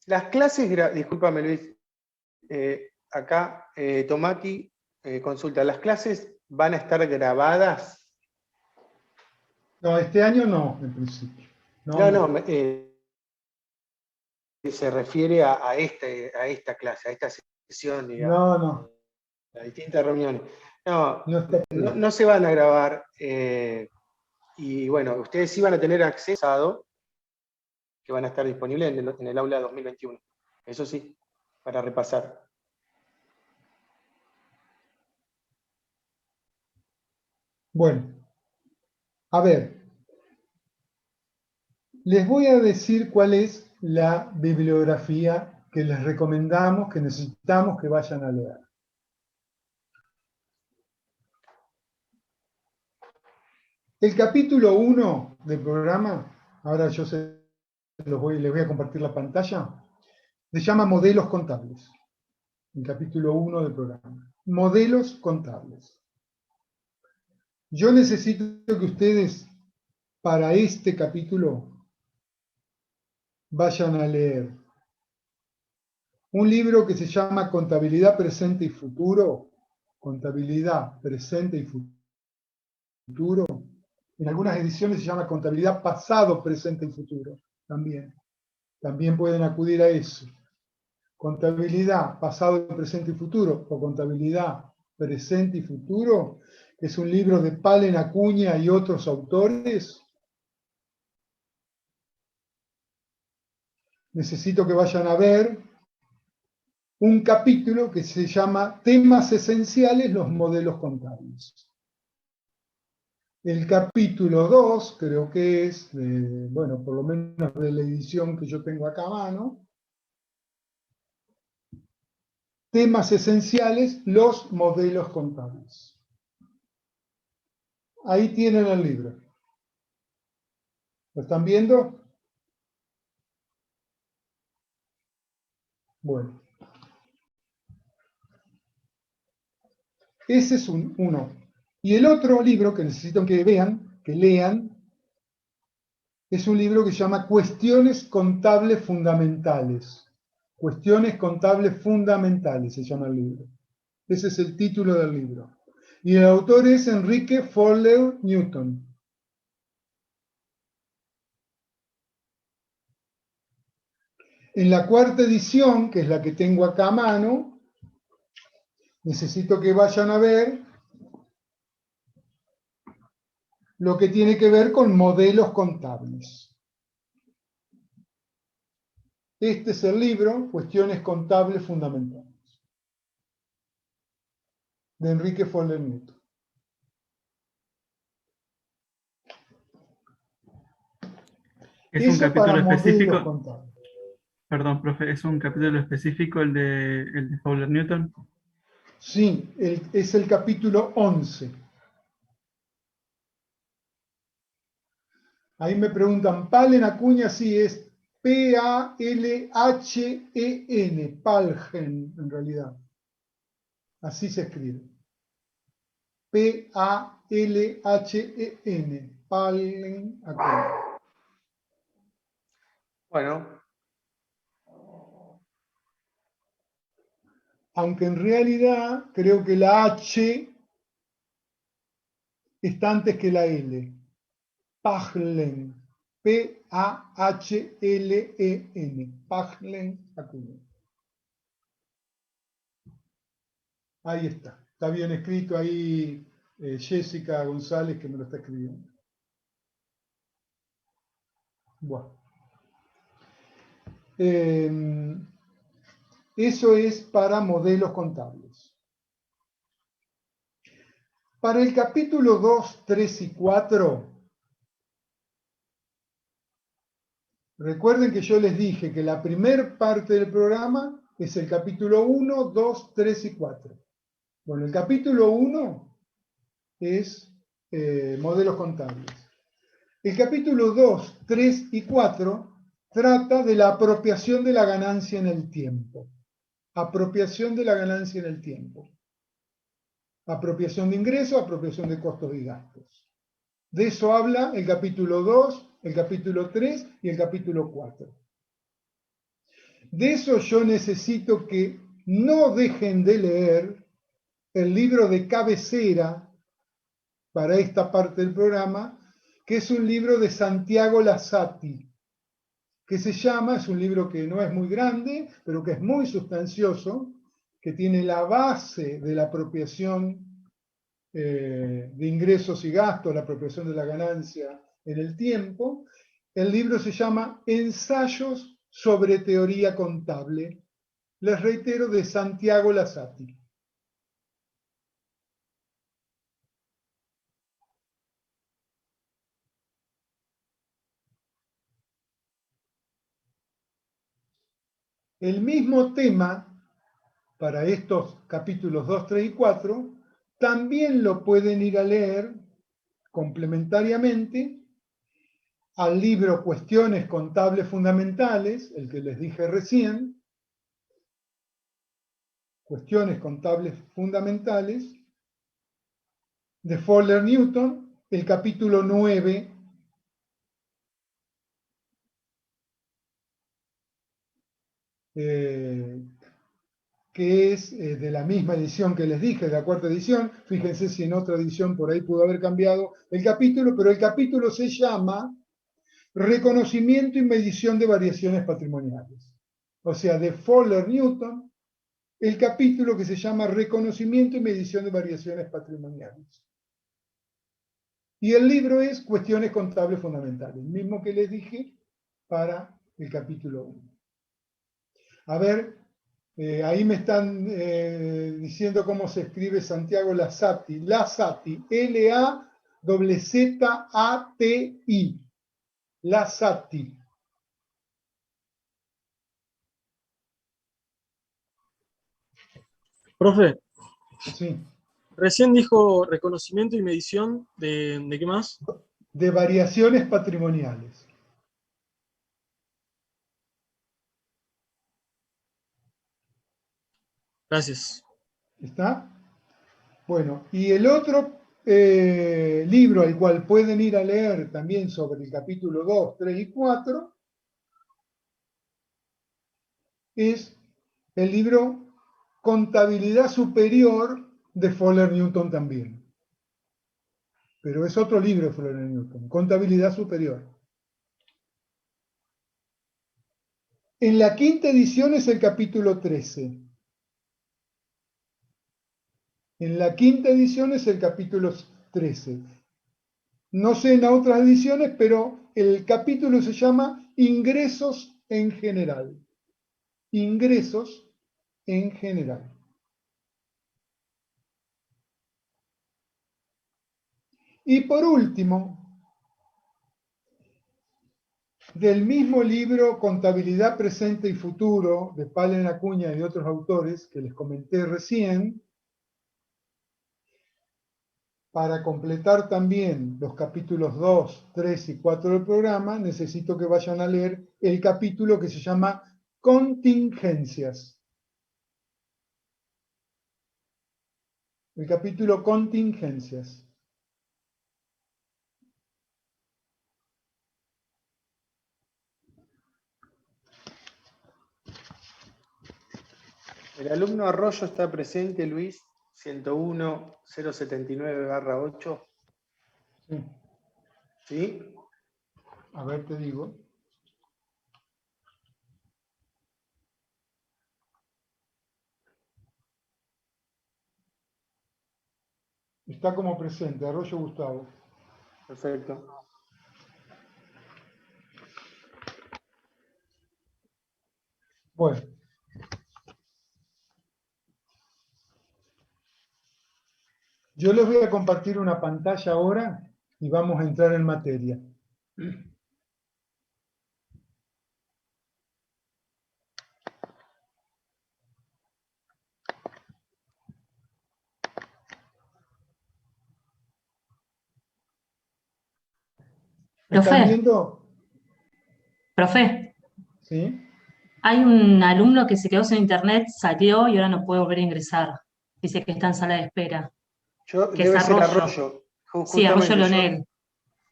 Las clases, discúlpame Luis, acá Tomaki consulta, ¿las clases van a estar grabadas? No, este año no, en principio. No, se refiere a esta clase, a esta sesión, digamos, No. a distintas reuniones. No, No está previsto. no se van a grabar. Y bueno, ustedes sí van a tener acceso, que van a estar disponibles en el aula 2021. Eso sí, para repasar. Bueno, a ver, les voy a decir cuál es la bibliografía que les recomendamos, que necesitamos que vayan a leer. El capítulo 1 del programa, ahora yo les voy a compartir la pantalla, se llama Modelos Contables. El capítulo 1 del programa. Modelos contables. Yo necesito que ustedes, para este capítulo, vayan a leer un libro que se llama Contabilidad Presente y Futuro. Contabilidad Presente y Futuro. En algunas ediciones se llama Contabilidad Pasado, Presente y Futuro. También pueden acudir a eso. Contabilidad Pasado, Presente y Futuro, o Contabilidad Presente y Futuro, que es un libro de Palen Acuña y otros autores. Necesito que vayan a ver un capítulo que se llama Temas Esenciales, los modelos contables. El capítulo 2, creo que es, bueno, por lo menos de la edición que yo tengo acá a mano, Temas Esenciales, los modelos contables. Ahí tienen el libro. ¿Lo están viendo? Bueno. Ese es uno. Y el otro libro que necesito que vean, que lean, es un libro que se llama Cuestiones Contables Fundamentales. Cuestiones Contables Fundamentales se llama el libro. Ese es el título del libro. Y el autor es Enrique Fowler Newton. En la cuarta edición, que es la que tengo acá a mano, necesito que vayan a ver lo que tiene que ver con modelos contables. Este es el libro, Cuestiones Contables Fundamentales, de Enrique Fowler Newton. ¿Es un capítulo específico? Contables. Perdón, profe, ¿es un capítulo específico el de Fowler Newton? Sí, es el capítulo 11. Ahí me preguntan, Palen Acuña, sí, es P-A-L-H-E-N, Palgen, en realidad. Así se escribe. P-A-L-H-E-N, Palen Acuña. Bueno. Aunque en realidad creo que la H está antes que la L. Paglen. P-A-H-L-E-N. Paglen Acuña. Ahí está. Está bien escrito ahí Jessica González que me lo está escribiendo. Bueno. Eso es para modelos contables. Para el capítulo 2, 3 y 4, recuerden que yo les dije que la primera parte del programa es el capítulo 1, 2, 3 y 4. Bueno, el capítulo 1 es modelos contables. El capítulo 2, 3 y 4 trata de la apropiación de la ganancia en el tiempo. Apropiación de la ganancia en el tiempo. Apropiación de ingresos, apropiación de costos y gastos. De eso habla el capítulo 2, el capítulo 3 y el capítulo 4. De eso yo necesito que no dejen de leer el libro de cabecera para esta parte del programa, que es un libro de Santiago Lasati, que se llama, es un libro que no es muy grande, pero que es muy sustancioso, que tiene la base de la apropiación de ingresos y gastos, la apropiación de la ganancia en el tiempo. El libro se llama Ensayos sobre teoría contable. Les reitero, de Santiago Lasati. El mismo tema para estos capítulos 2, 3 y 4 también lo pueden ir a leer complementariamente al libro Cuestiones Contables Fundamentales, el que les dije recién, Cuestiones Contables Fundamentales, de Fowler Newton, el capítulo 9, que es de la misma edición que les dije, de la cuarta edición. Fíjense si en otra edición por ahí pudo haber cambiado el capítulo, pero el capítulo se llama Reconocimiento y medición de variaciones patrimoniales. O sea, de Fowler Newton, el capítulo que se llama Reconocimiento y medición de variaciones patrimoniales. Y el libro es Cuestiones Contables Fundamentales, el mismo que les dije para el capítulo 1. A ver, ahí me están diciendo cómo se escribe Santiago Lasati. Lasati, L-A-Z-Z-A-T-I. Lasati. Profe, Sí. recién dijo reconocimiento y medición de qué más. De variaciones patrimoniales. Gracias. ¿Está? Bueno, y el otro libro al cual pueden ir a leer también sobre el capítulo 2, 3 y 4 es el libro Contabilidad Superior de Fowler Newton también. Pero es otro libro de Fowler Newton, Contabilidad Superior. En la quinta edición es el capítulo 13. En la quinta edición es el capítulo 13. No sé en las otras ediciones, pero el capítulo se llama Ingresos en general. Ingresos en general. Y por último, del mismo libro Contabilidad Presente y Futuro, de Palen Acuña y otros autores que les comenté recién, para completar también los capítulos 2, 3 y 4 del programa, necesito que vayan a leer el capítulo que se llama Contingencias. El capítulo Contingencias. El alumno Arroyo está presente, Luis, 101-079-8. Sí. ¿Sí? A ver, te digo. Está como presente, Arroyo Gustavo. Perfecto. Bueno. Yo les voy a compartir una pantalla ahora y vamos a entrar en materia. ¿Me están Profe, viendo? profe, ¿Sí? hay un alumno que se quedó sin internet, salió y ahora no puede volver a ingresar. Dice que está en sala de espera, que es Debe ser Arroyo. Arroyo. Sí, Arroyo Justamente Leonel.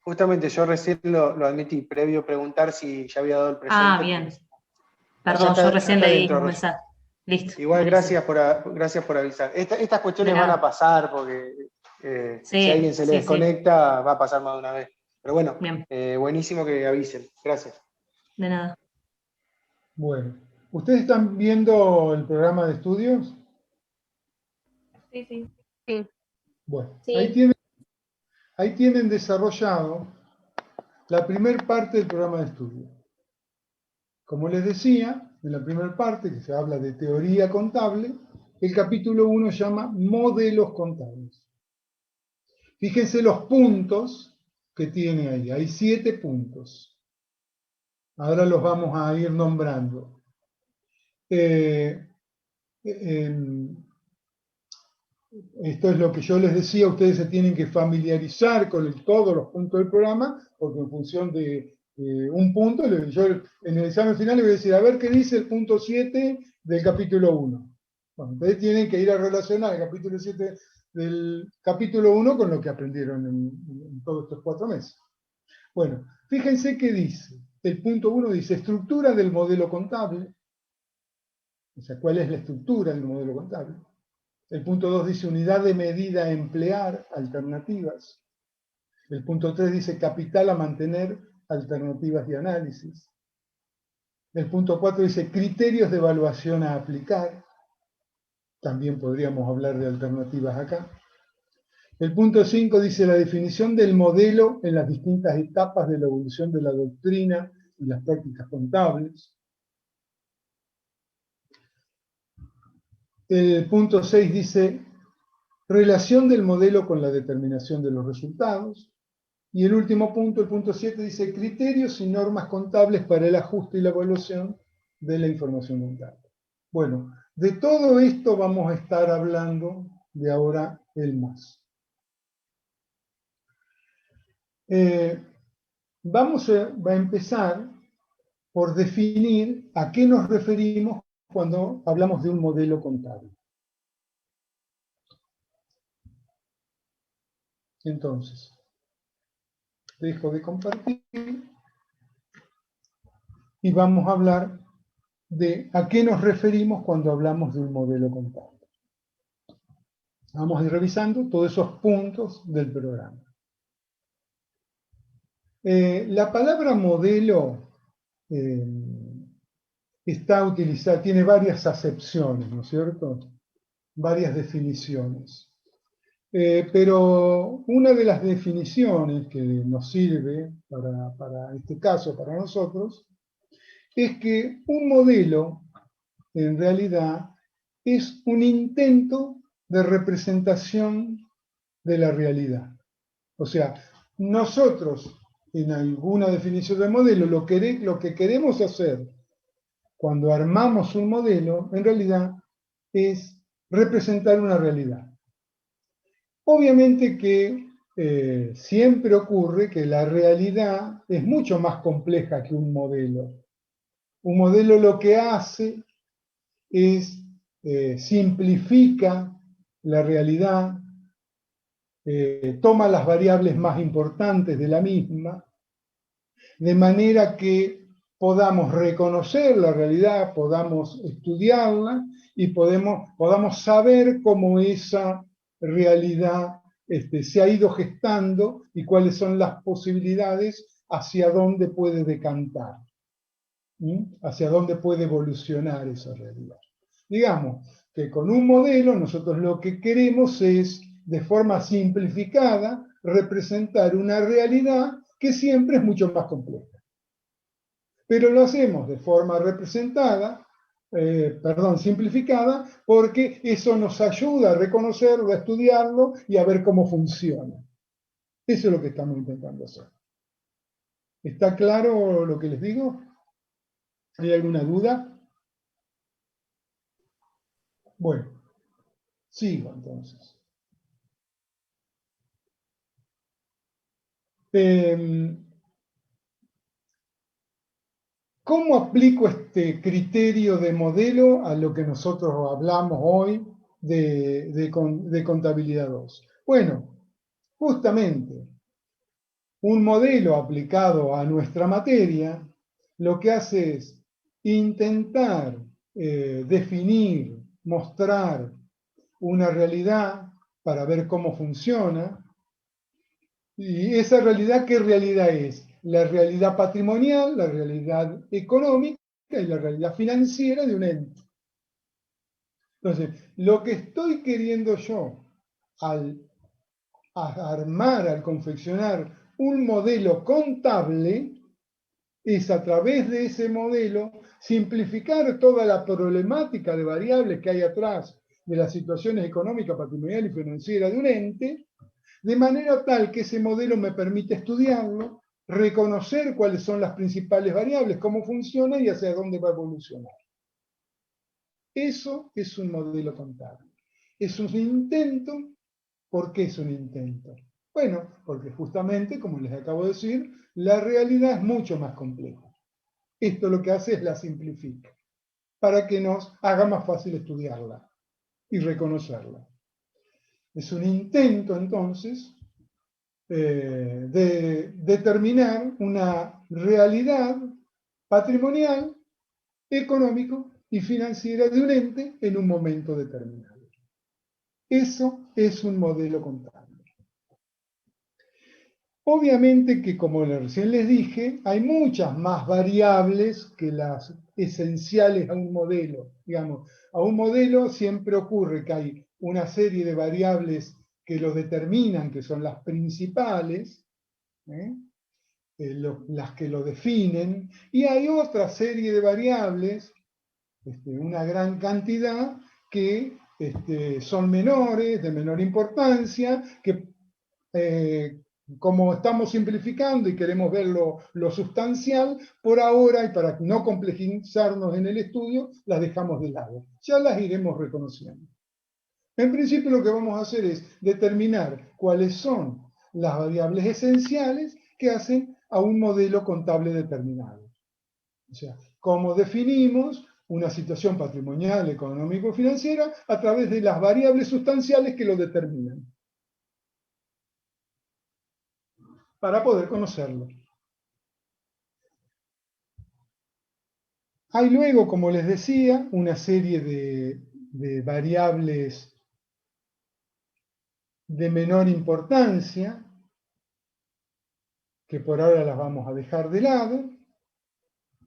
Justamente yo recién lo admití, previo preguntar si ya había dado el presente. Ah, bien. Perdón, yo recién está leí dentro, un Rosy. mensaje. Listo. Igual, buenísimo. gracias por avisar. Estas cuestiones De van nada. a pasar porque si a alguien Sí, se le sí, sí. desconecta, va a pasar más de una vez. Pero bueno, Bien, buenísimo que avisen. Gracias. de nada. Bueno, ¿ustedes están viendo el programa de estudios? Sí, sí. Sí. Bueno, Sí. ahí tienen desarrollado la primera parte del programa de estudio. Como les decía, en la primera parte, que se habla de teoría contable, el capítulo 1 llama modelos contables. Fíjense los puntos que tiene ahí. Hay 7 puntos. Ahora los vamos a ir nombrando. Esto es lo que yo les decía, ustedes se tienen que familiarizar con todos los puntos del programa, porque en función de un punto, yo en el examen final les voy a decir, a ver qué dice el punto 7 del capítulo 1. Bueno, ustedes tienen que ir a relacionar el capítulo 7 del capítulo 1 con lo que aprendieron en todos estos 4 meses. Bueno, fíjense qué dice. El punto 1 dice estructura del modelo contable. O sea, ¿cuál es la estructura del modelo contable? El punto 2 dice unidad de medida a emplear, alternativas. El punto 3 dice capital a mantener, alternativas de análisis. El punto 4 dice criterios de evaluación a aplicar. También podríamos hablar de alternativas acá. El punto 5 dice la definición del modelo en las distintas etapas de la evolución de la doctrina y las prácticas contables. El punto 6 dice relación del modelo con la determinación de los resultados. Y el último punto, el punto 7, dice criterios y normas contables para el ajuste y la evaluación de la información contable. Bueno, de todo esto vamos a estar hablando de ahora el más. Vamos a empezar por definir a qué nos referimos cuando hablamos de un modelo contable. Entonces, dejo de compartir y vamos a hablar de a qué nos referimos cuando hablamos de un modelo contable. Vamos a ir revisando todos esos puntos del programa. La palabra modelo está utilizada, tiene varias acepciones, ¿no es cierto? Varias definiciones. Pero una de las definiciones que nos sirve para este caso, para nosotros, es que un modelo, en realidad, es un intento de representación de la realidad. O sea, nosotros, en alguna definición de modelo, lo que queremos hacer cuando armamos un modelo, en realidad, es representar una realidad. Obviamente que siempre ocurre que la realidad es mucho más compleja que un modelo. Un modelo lo que hace es simplifica la realidad, toma las variables más importantes de la misma, de manera que podamos reconocer la realidad, podamos estudiarla y podamos saber cómo esa realidad se ha ido gestando y cuáles son las posibilidades hacia dónde puede decantar, hacia dónde puede evolucionar esa realidad. Digamos que con un modelo nosotros lo que queremos es, de forma simplificada, representar una realidad que siempre es mucho más compleja. Pero lo hacemos de forma simplificada, porque eso nos ayuda a reconocerlo, a estudiarlo y a ver cómo funciona. Eso es lo que estamos intentando hacer. ¿Está claro lo que les digo? ¿Hay alguna duda? Bueno, sigo entonces. ¿Cómo aplico este criterio de modelo a lo que nosotros hablamos hoy de contabilidad 2? Bueno, justamente, un modelo aplicado a nuestra materia lo que hace es intentar definir, mostrar una realidad para ver cómo funciona. Y esa realidad, ¿qué realidad es? La realidad patrimonial, la realidad económica y la realidad financiera de un ente. Entonces, lo que estoy queriendo yo al armar, al confeccionar un modelo contable, es a través de ese modelo simplificar toda la problemática de variables que hay atrás de las situaciones económicas, patrimonial y financiera de un ente, de manera tal que ese modelo me permite estudiarlo, reconocer cuáles son las principales variables, cómo funciona y hacia dónde va a evolucionar. Eso es un modelo contable. Es un intento. ¿Por qué es un intento? Bueno, porque justamente, como les acabo de decir, la realidad es mucho más compleja. Esto lo que hace es la simplifica, para que nos haga más fácil estudiarla y reconocerla. Es un intento, entonces, de determinar una realidad patrimonial, económico y financiera de un ente en un momento determinado. Eso es un modelo contable. Obviamente que, como recién les dije, hay muchas más variables que las esenciales a un modelo. Digamos, a un modelo siempre ocurre que hay una serie de variables que lo determinan, que son las principales, las que lo definen, y hay otra serie de variables, una gran cantidad, que son menores, de menor importancia, que como estamos simplificando y queremos ver lo sustancial, por ahora, y para no complejizarnos en el estudio, las dejamos de lado. Ya las iremos reconociendo. En principio lo que vamos a hacer es determinar cuáles son las variables esenciales que hacen a un modelo contable determinado. O sea, cómo definimos una situación patrimonial, económico-financiera a través de las variables sustanciales que lo determinan, para poder conocerlo. Hay luego, como les decía, una serie de variables de menor importancia, que por ahora las vamos a dejar de lado,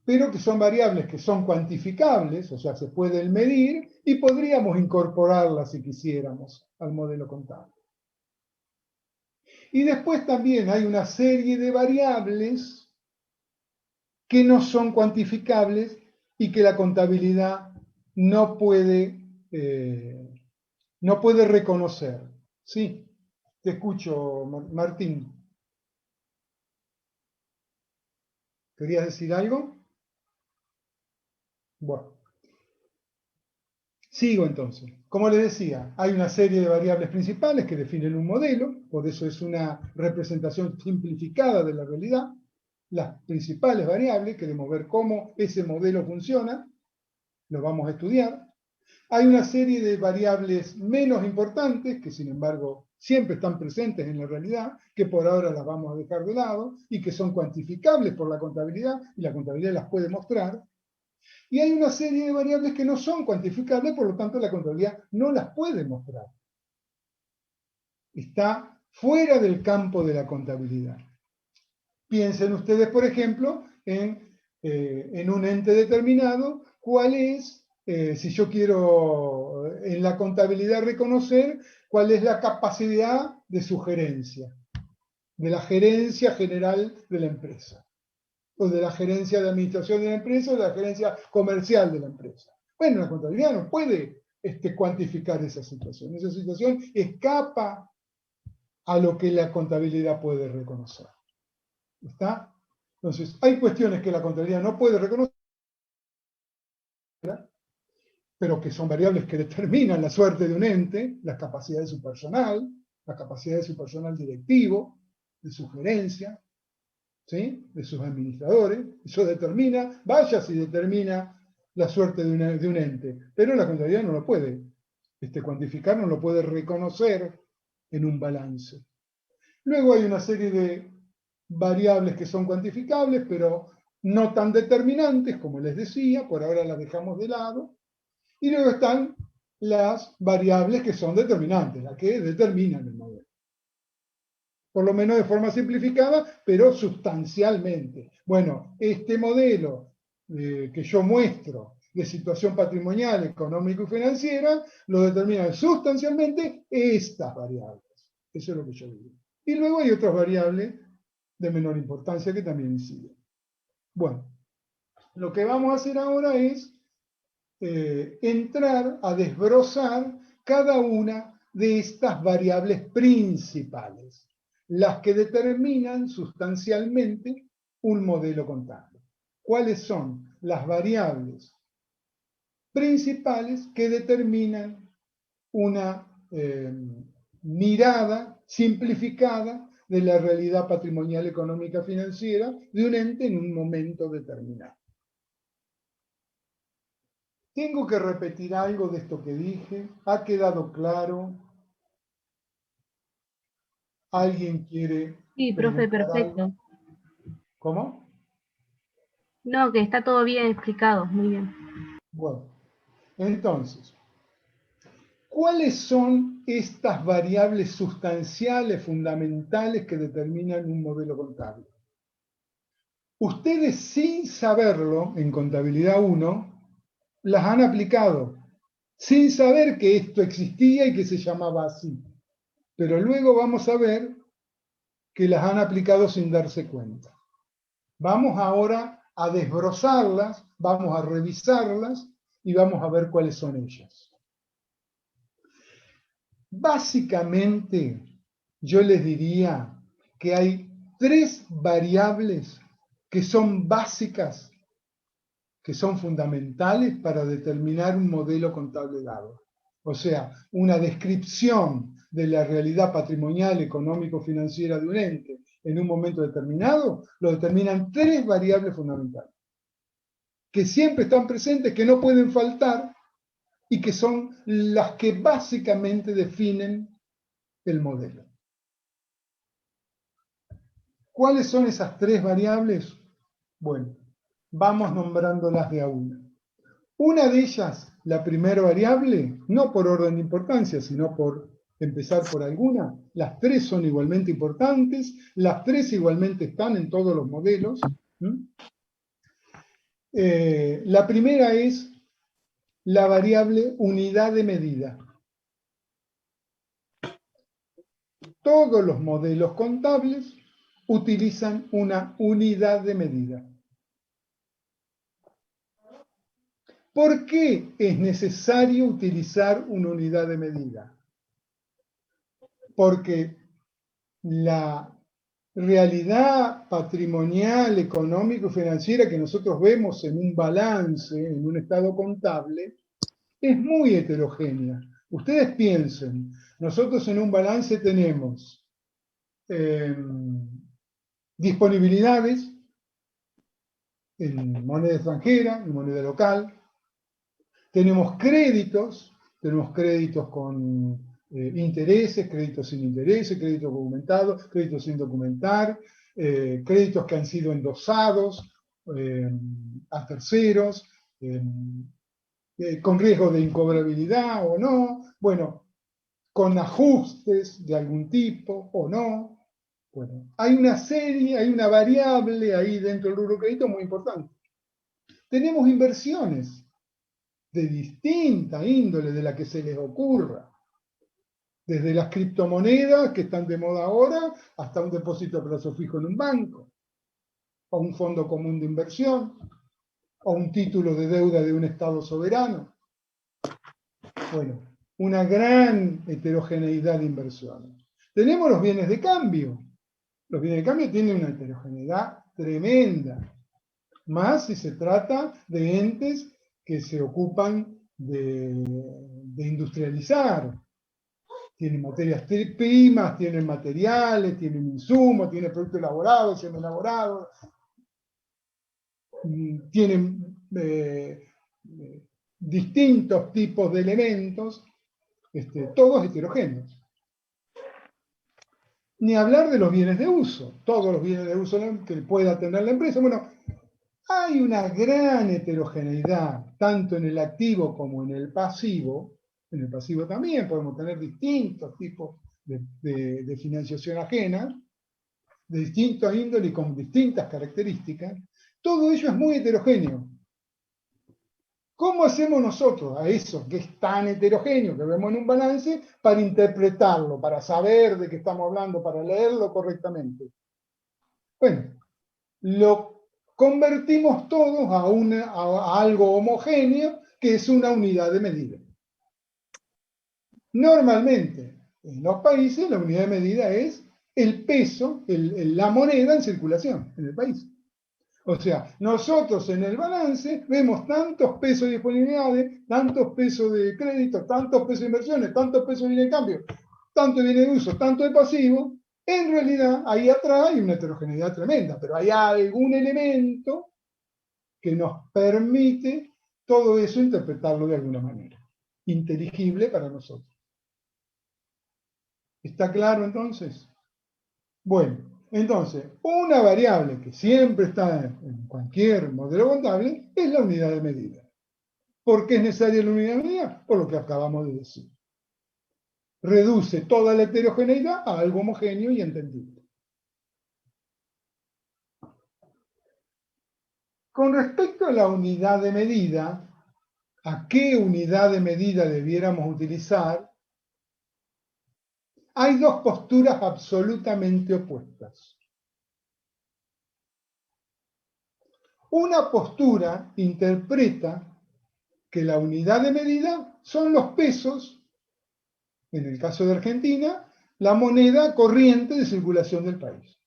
pero que son variables que son cuantificables, o sea, se pueden medir, y podríamos incorporarlas si quisiéramos al modelo contable. Y después también hay una serie de variables que no son cuantificables y que la contabilidad no puede reconocer. Sí, te escucho, Martín. ¿Querías decir algo? Bueno. Sigo entonces. Como les decía, hay una serie de variables principales que definen un modelo, por eso es una representación simplificada de la realidad. Las principales variables, queremos ver cómo ese modelo funciona, lo vamos a estudiar. Hay una serie de variables menos importantes, que sin embargo siempre están presentes en la realidad, que por ahora las vamos a dejar de lado, y que son cuantificables por la contabilidad, y la contabilidad las puede mostrar. Y hay una serie de variables que no son cuantificables, por lo tanto la contabilidad no las puede mostrar. Está fuera del campo de la contabilidad. Piensen ustedes, por ejemplo, en un ente determinado, cuál es, si yo quiero en la contabilidad reconocer cuál es la capacidad de sugerencia, de la gerencia general de la empresa, o de la gerencia de administración de la empresa, o de la gerencia comercial de la empresa. Bueno, la contabilidad no puede cuantificar esa situación. Esa situación escapa a lo que la contabilidad puede reconocer. ¿Está? Entonces, hay cuestiones que la contabilidad no puede reconocer, pero que son variables que determinan la suerte de un ente, la capacidad de su personal, la capacidad de su personal directivo, de su gerencia, ¿sí? De sus administradores. Eso determina, vaya si determina la suerte de un ente, pero la contabilidad no lo puede cuantificar, no lo puede reconocer en un balance. Luego hay una serie de variables que son cuantificables, pero no tan determinantes, como les decía, por ahora las dejamos de lado, y luego están las variables que son determinantes, las que determinan el modelo. Por lo menos de forma simplificada, pero sustancialmente. Bueno, este modelo que yo muestro de situación patrimonial, económica y financiera, lo determinan sustancialmente estas variables. Eso es lo que yo digo. Y luego hay otras variables de menor importancia que también inciden. Bueno, lo que vamos a hacer ahora es entrar a desbrozar cada una de estas variables principales, las que determinan sustancialmente un modelo contable. ¿Cuáles son las variables principales que determinan una mirada simplificada de la realidad patrimonial, económica, financiera de un ente en un momento determinado? ¿Tengo que repetir algo de esto que dije? ¿Ha quedado claro? ¿Alguien quiere Sí, profe, preguntar algo? perfecto. ¿Cómo? No, que está todo bien explicado, muy bien. Bueno, entonces, ¿cuáles son estas variables sustanciales, fundamentales que determinan un modelo contable? Ustedes, sin saberlo, en Contabilidad 1, las han aplicado, sin saber que esto existía y que se llamaba así. Pero luego vamos a ver que las han aplicado sin darse cuenta. Vamos ahora a desbrozarlas, vamos a revisarlas y vamos a ver cuáles son ellas. Básicamente, yo les diría que hay 3 variables que son básicas, que son fundamentales para determinar un modelo contable dado. O sea, una descripción de la realidad patrimonial, económico-financiera de un ente en un momento determinado, lo determinan 3 variables fundamentales, que siempre están presentes, que no pueden faltar y que son las que básicamente definen el modelo. ¿Cuáles son esas 3 variables? Bueno, vamos nombrándolas de a una. Una de ellas, la primera variable, no por orden de importancia, sino por empezar por alguna, las 3 son igualmente importantes, las 3 igualmente están en todos los modelos. La primera es la variable unidad de medida. Todos los modelos contables utilizan una unidad de medida. ¿Por qué es necesario utilizar una unidad de medida? Porque la realidad patrimonial, económico, financiera que nosotros vemos en un balance, en un estado contable, es muy heterogénea. Ustedes piensen, nosotros en un balance tenemos disponibilidades en moneda extranjera, en moneda local, tenemos créditos con intereses, créditos sin intereses, créditos documentados, créditos sin documentar, créditos que han sido endosados a terceros, con riesgo de incobrabilidad o no, bueno, con ajustes de algún tipo o no. Bueno, hay una serie, hay una variable ahí dentro del rubro crédito muy importante. Tenemos inversiones de distinta índole de la que se les ocurra. Desde las criptomonedas que están de moda ahora, hasta un depósito a plazo fijo en un banco, o un fondo común de inversión, o un título de deuda de un Estado soberano. Bueno, una gran heterogeneidad de inversiones. Tenemos los bienes de cambio. Los bienes de cambio tienen una heterogeneidad tremenda, más si se trata de entes que se ocupan de industrializar. Tienen materias primas, tienen materiales, tienen insumos, tienen productos elaborados, semi-elaborados, tienen distintos tipos de elementos, todos heterogéneos. Ni hablar de los bienes de uso, todos los bienes de uso que pueda tener la empresa. Bueno, Hay una gran heterogeneidad, tanto en el activo como en el pasivo. En el pasivo también podemos tener distintos tipos de financiación ajena, de distintos índole y con distintas características. Todo ello es muy heterogéneo. ¿Cómo hacemos nosotros a eso que es tan heterogéneo, que vemos en un balance, para interpretarlo, para saber de qué estamos hablando, para leerlo correctamente? Bueno, lo convertimos todos a algo homogéneo, que es una unidad de medida. Normalmente, en los países, la unidad de medida es el peso, la moneda en circulación en el país. O sea, nosotros en el balance vemos tantos pesos de disponibilidades, tantos pesos de crédito, tantos pesos de inversiones, tantos pesos de bienes de cambio, tanto de bienes de uso, tanto de pasivo. En realidad, ahí atrás hay una heterogeneidad tremenda, pero hay algún elemento que nos permite todo eso interpretarlo de alguna manera, inteligible para nosotros. ¿Está claro entonces? Bueno. Entonces, una variable que siempre está en cualquier modelo contable es la unidad de medida. ¿Por qué es necesaria la unidad de medida? Por lo que acabamos de decir. Reduce toda la heterogeneidad a algo homogéneo y entendible. Con respecto a la unidad de medida, ¿a qué unidad de medida debiéramos utilizar? Hay dos posturas absolutamente opuestas. Una postura interpreta que la unidad de medida son los pesos, en el caso de Argentina, la moneda corriente de circulación del país.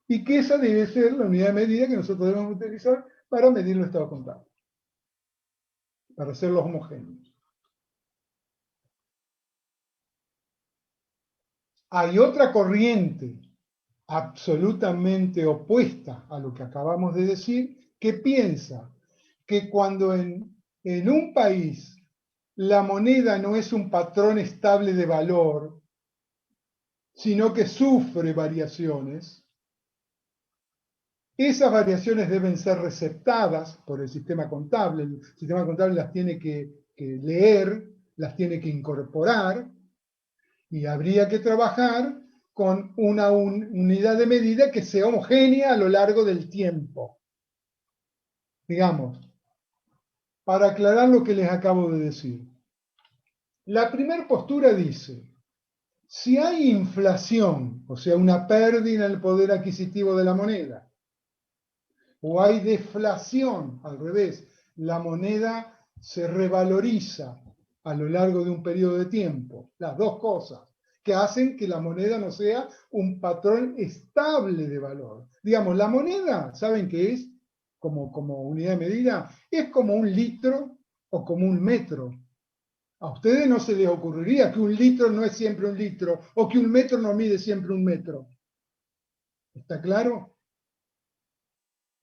Y que esa debe ser la unidad de medida que nosotros debemos utilizar para medir el estado contable, para hacerlos homogéneos. Hay otra corriente absolutamente opuesta a lo que acabamos de decir, que piensa que cuando en un país la moneda no es un patrón estable de valor, sino que sufre variaciones, esas variaciones deben ser receptadas por el sistema contable. El sistema contable las tiene que leer, las tiene que incorporar, y habría que trabajar con una unidad de medida que sea homogénea a lo largo del tiempo. Digamos, para aclarar lo que les acabo de decir. La primera postura dice, si hay inflación, o sea, una pérdida en el poder adquisitivo de la moneda, o hay deflación, al revés, la moneda se revaloriza a lo largo de un periodo de tiempo, las dos cosas, que hacen que la moneda no sea un patrón estable de valor. Digamos, la moneda, ¿saben qué es? Como unidad de medida, es como un litro o como un metro. A ustedes no se les ocurriría que un litro no es siempre un litro, o que un metro no mide siempre un metro. ¿Está claro?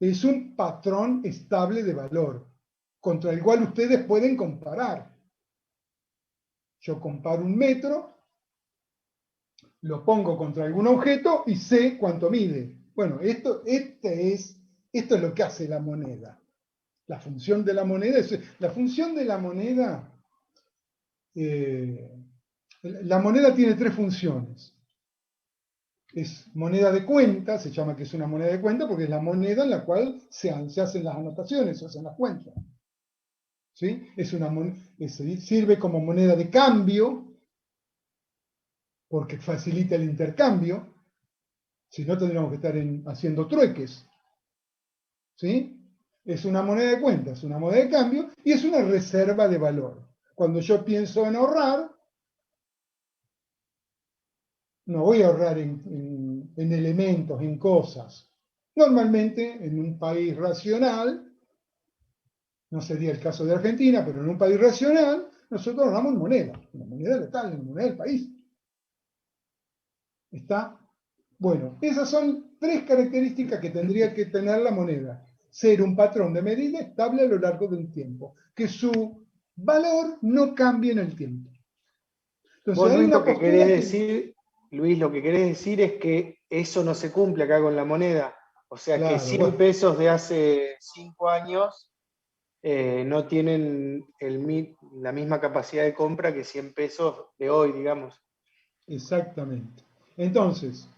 Es un patrón estable de valor, contra el cual ustedes pueden comparar. Yo comparo un metro, lo pongo contra algún objeto y sé cuánto mide. Bueno, esto es lo que hace la moneda. La función de la moneda es... La función de la moneda... la moneda tiene tres funciones. Es moneda de cuenta, se llama que es una moneda de cuenta porque es la moneda en la cual se hacen las anotaciones, se hacen las cuentas. ¿Sí? Sirve como moneda de cambio porque facilita el intercambio. Si no, tendríamos que estar haciendo trueques. ¿Sí? Es una moneda de cuenta, es una moneda de cambio y es una reserva de valor. Cuando yo pienso en ahorrar, no voy a ahorrar en elementos, en cosas. Normalmente, en un país racional, no sería el caso de Argentina, pero en un país racional, nosotros ahorramos en moneda local, en moneda del país. ¿Está? Bueno, esas son tres características que tendría que tener la moneda. Ser un patrón de medida estable a lo largo de un tiempo. Que su valor no cambie en el tiempo. Entonces, vos, hay Luis, una lo que postura querés decir, Luis, lo que querés decir es que eso no se cumple acá con la moneda. O sea que Claro, 100 pesos de hace 5 años no tienen la misma capacidad de compra que 100 pesos de hoy, digamos. exactamente. Entonces,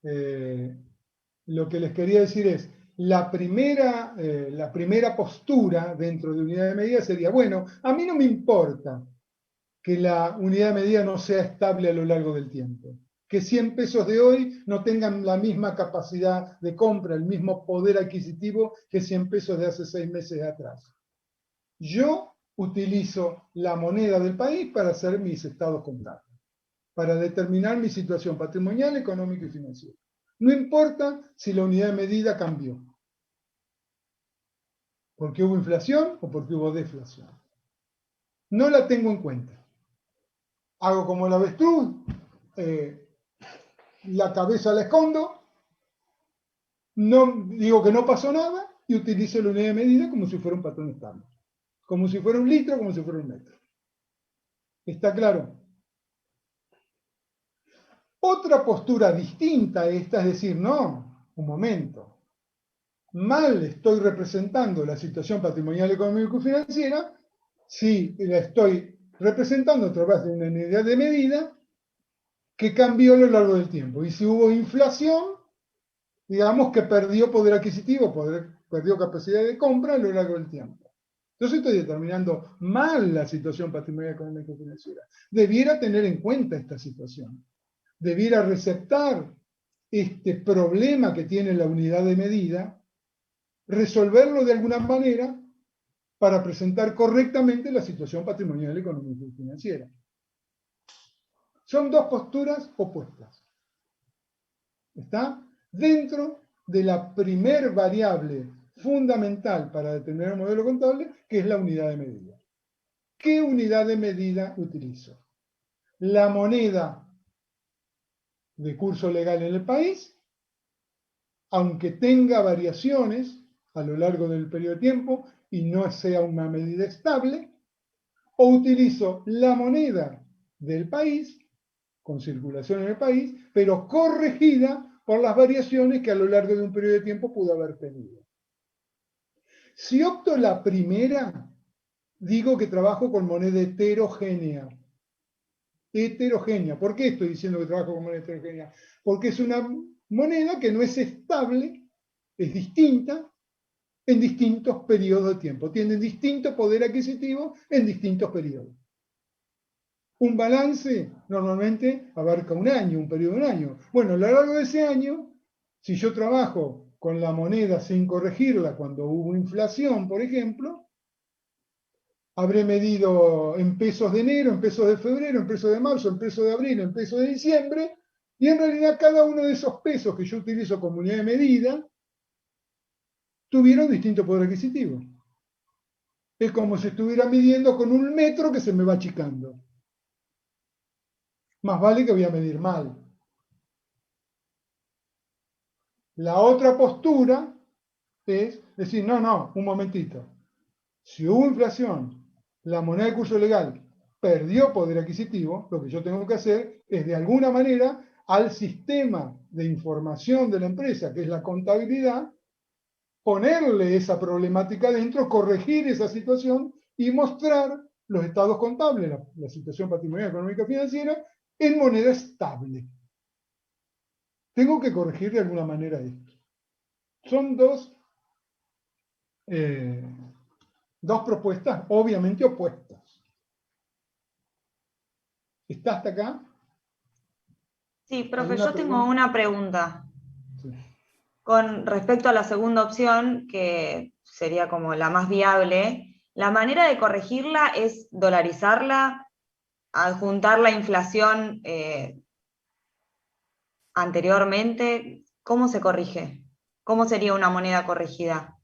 lo que les quería decir es, la primera postura dentro de unidad de medida sería, bueno, a mí no me importa que la unidad de medida no sea estable a lo largo del tiempo, que 100 pesos de hoy no tengan la misma capacidad de compra, el mismo poder adquisitivo que 100 pesos de hace 6 meses atrás. Yo utilizo la moneda del país para hacer mis estados contables, para determinar mi situación patrimonial, económica y financiera. No importa si la unidad de medida cambió, porque hubo inflación o porque hubo deflación. No la tengo en cuenta. Hago como el avestruz, la cabeza la escondo, no digo que no pasó nada y utilizo la unidad de medida como si fuera un patrón estable, como si fuera un litro, como si fuera un metro. ¿Está claro? Otra postura distinta a esta es decir, no, un momento, mal estoy representando la situación patrimonial, económica y financiera si la estoy representando a través de una unidad de medida que cambió a lo largo del tiempo. Y si hubo inflación, digamos que perdió poder adquisitivo, perdió capacidad de compra a lo largo del tiempo. Entonces estoy determinando mal la situación patrimonial, económica y financiera. Debiera tener en cuenta esta situación. Debiera receptar este problema que tiene la unidad de medida, resolverlo de alguna manera para presentar correctamente la situación patrimonial, económica y financiera. Son dos posturas opuestas. ¿Está? Dentro de la primer variable fundamental para determinar un modelo contable, que es la unidad de medida. ¿Qué unidad de medida utilizo? La moneda de curso legal en el país, aunque tenga variaciones a lo largo del periodo de tiempo y no sea una medida estable, o utilizo la moneda del país, con circulación en el país, pero corregida por las variaciones que a lo largo de un periodo de tiempo pudo haber tenido. Si opto la primera, digo que trabajo con moneda heterogénea. Heterogénea. ¿Por qué estoy diciendo que trabajo con moneda heterogénea? Porque es una moneda que no es estable, es distinta en distintos periodos de tiempo. Tiene distinto poder adquisitivo en distintos periodos. Un balance normalmente abarca un año, un periodo de un año. Bueno, a lo largo de ese año, si yo trabajo con la moneda sin corregirla cuando hubo inflación, por ejemplo, habré medido en pesos de enero, en pesos de febrero, en pesos de marzo, en pesos de abril, en pesos de diciembre, y en realidad cada uno de esos pesos que yo utilizo como unidad de medida tuvieron distinto poder adquisitivo. Es como si estuviera midiendo con un metro que se me va achicando. Más vale que voy a medir mal. La otra postura es decir, no, un momentito. Si hubo inflación, la moneda de curso legal perdió poder adquisitivo, lo que yo tengo que hacer es de alguna manera al sistema de información de la empresa, que es la contabilidad, ponerle esa problemática dentro, corregir esa situación y mostrar los estados contables, la situación patrimonial, económica y financiera, en moneda estable. Tengo que corregir de alguna manera esto. Son dos propuestas obviamente opuestas. ¿Está hasta acá? Sí, profe, ¿Alguna yo tengo pregunta? una pregunta. Sí. Con respecto a la segunda opción, que sería como la más viable, la manera de corregirla es dolarizarla, adjuntar la inflación anteriormente. ¿Cómo se corrige? ¿Cómo sería una moneda corregida?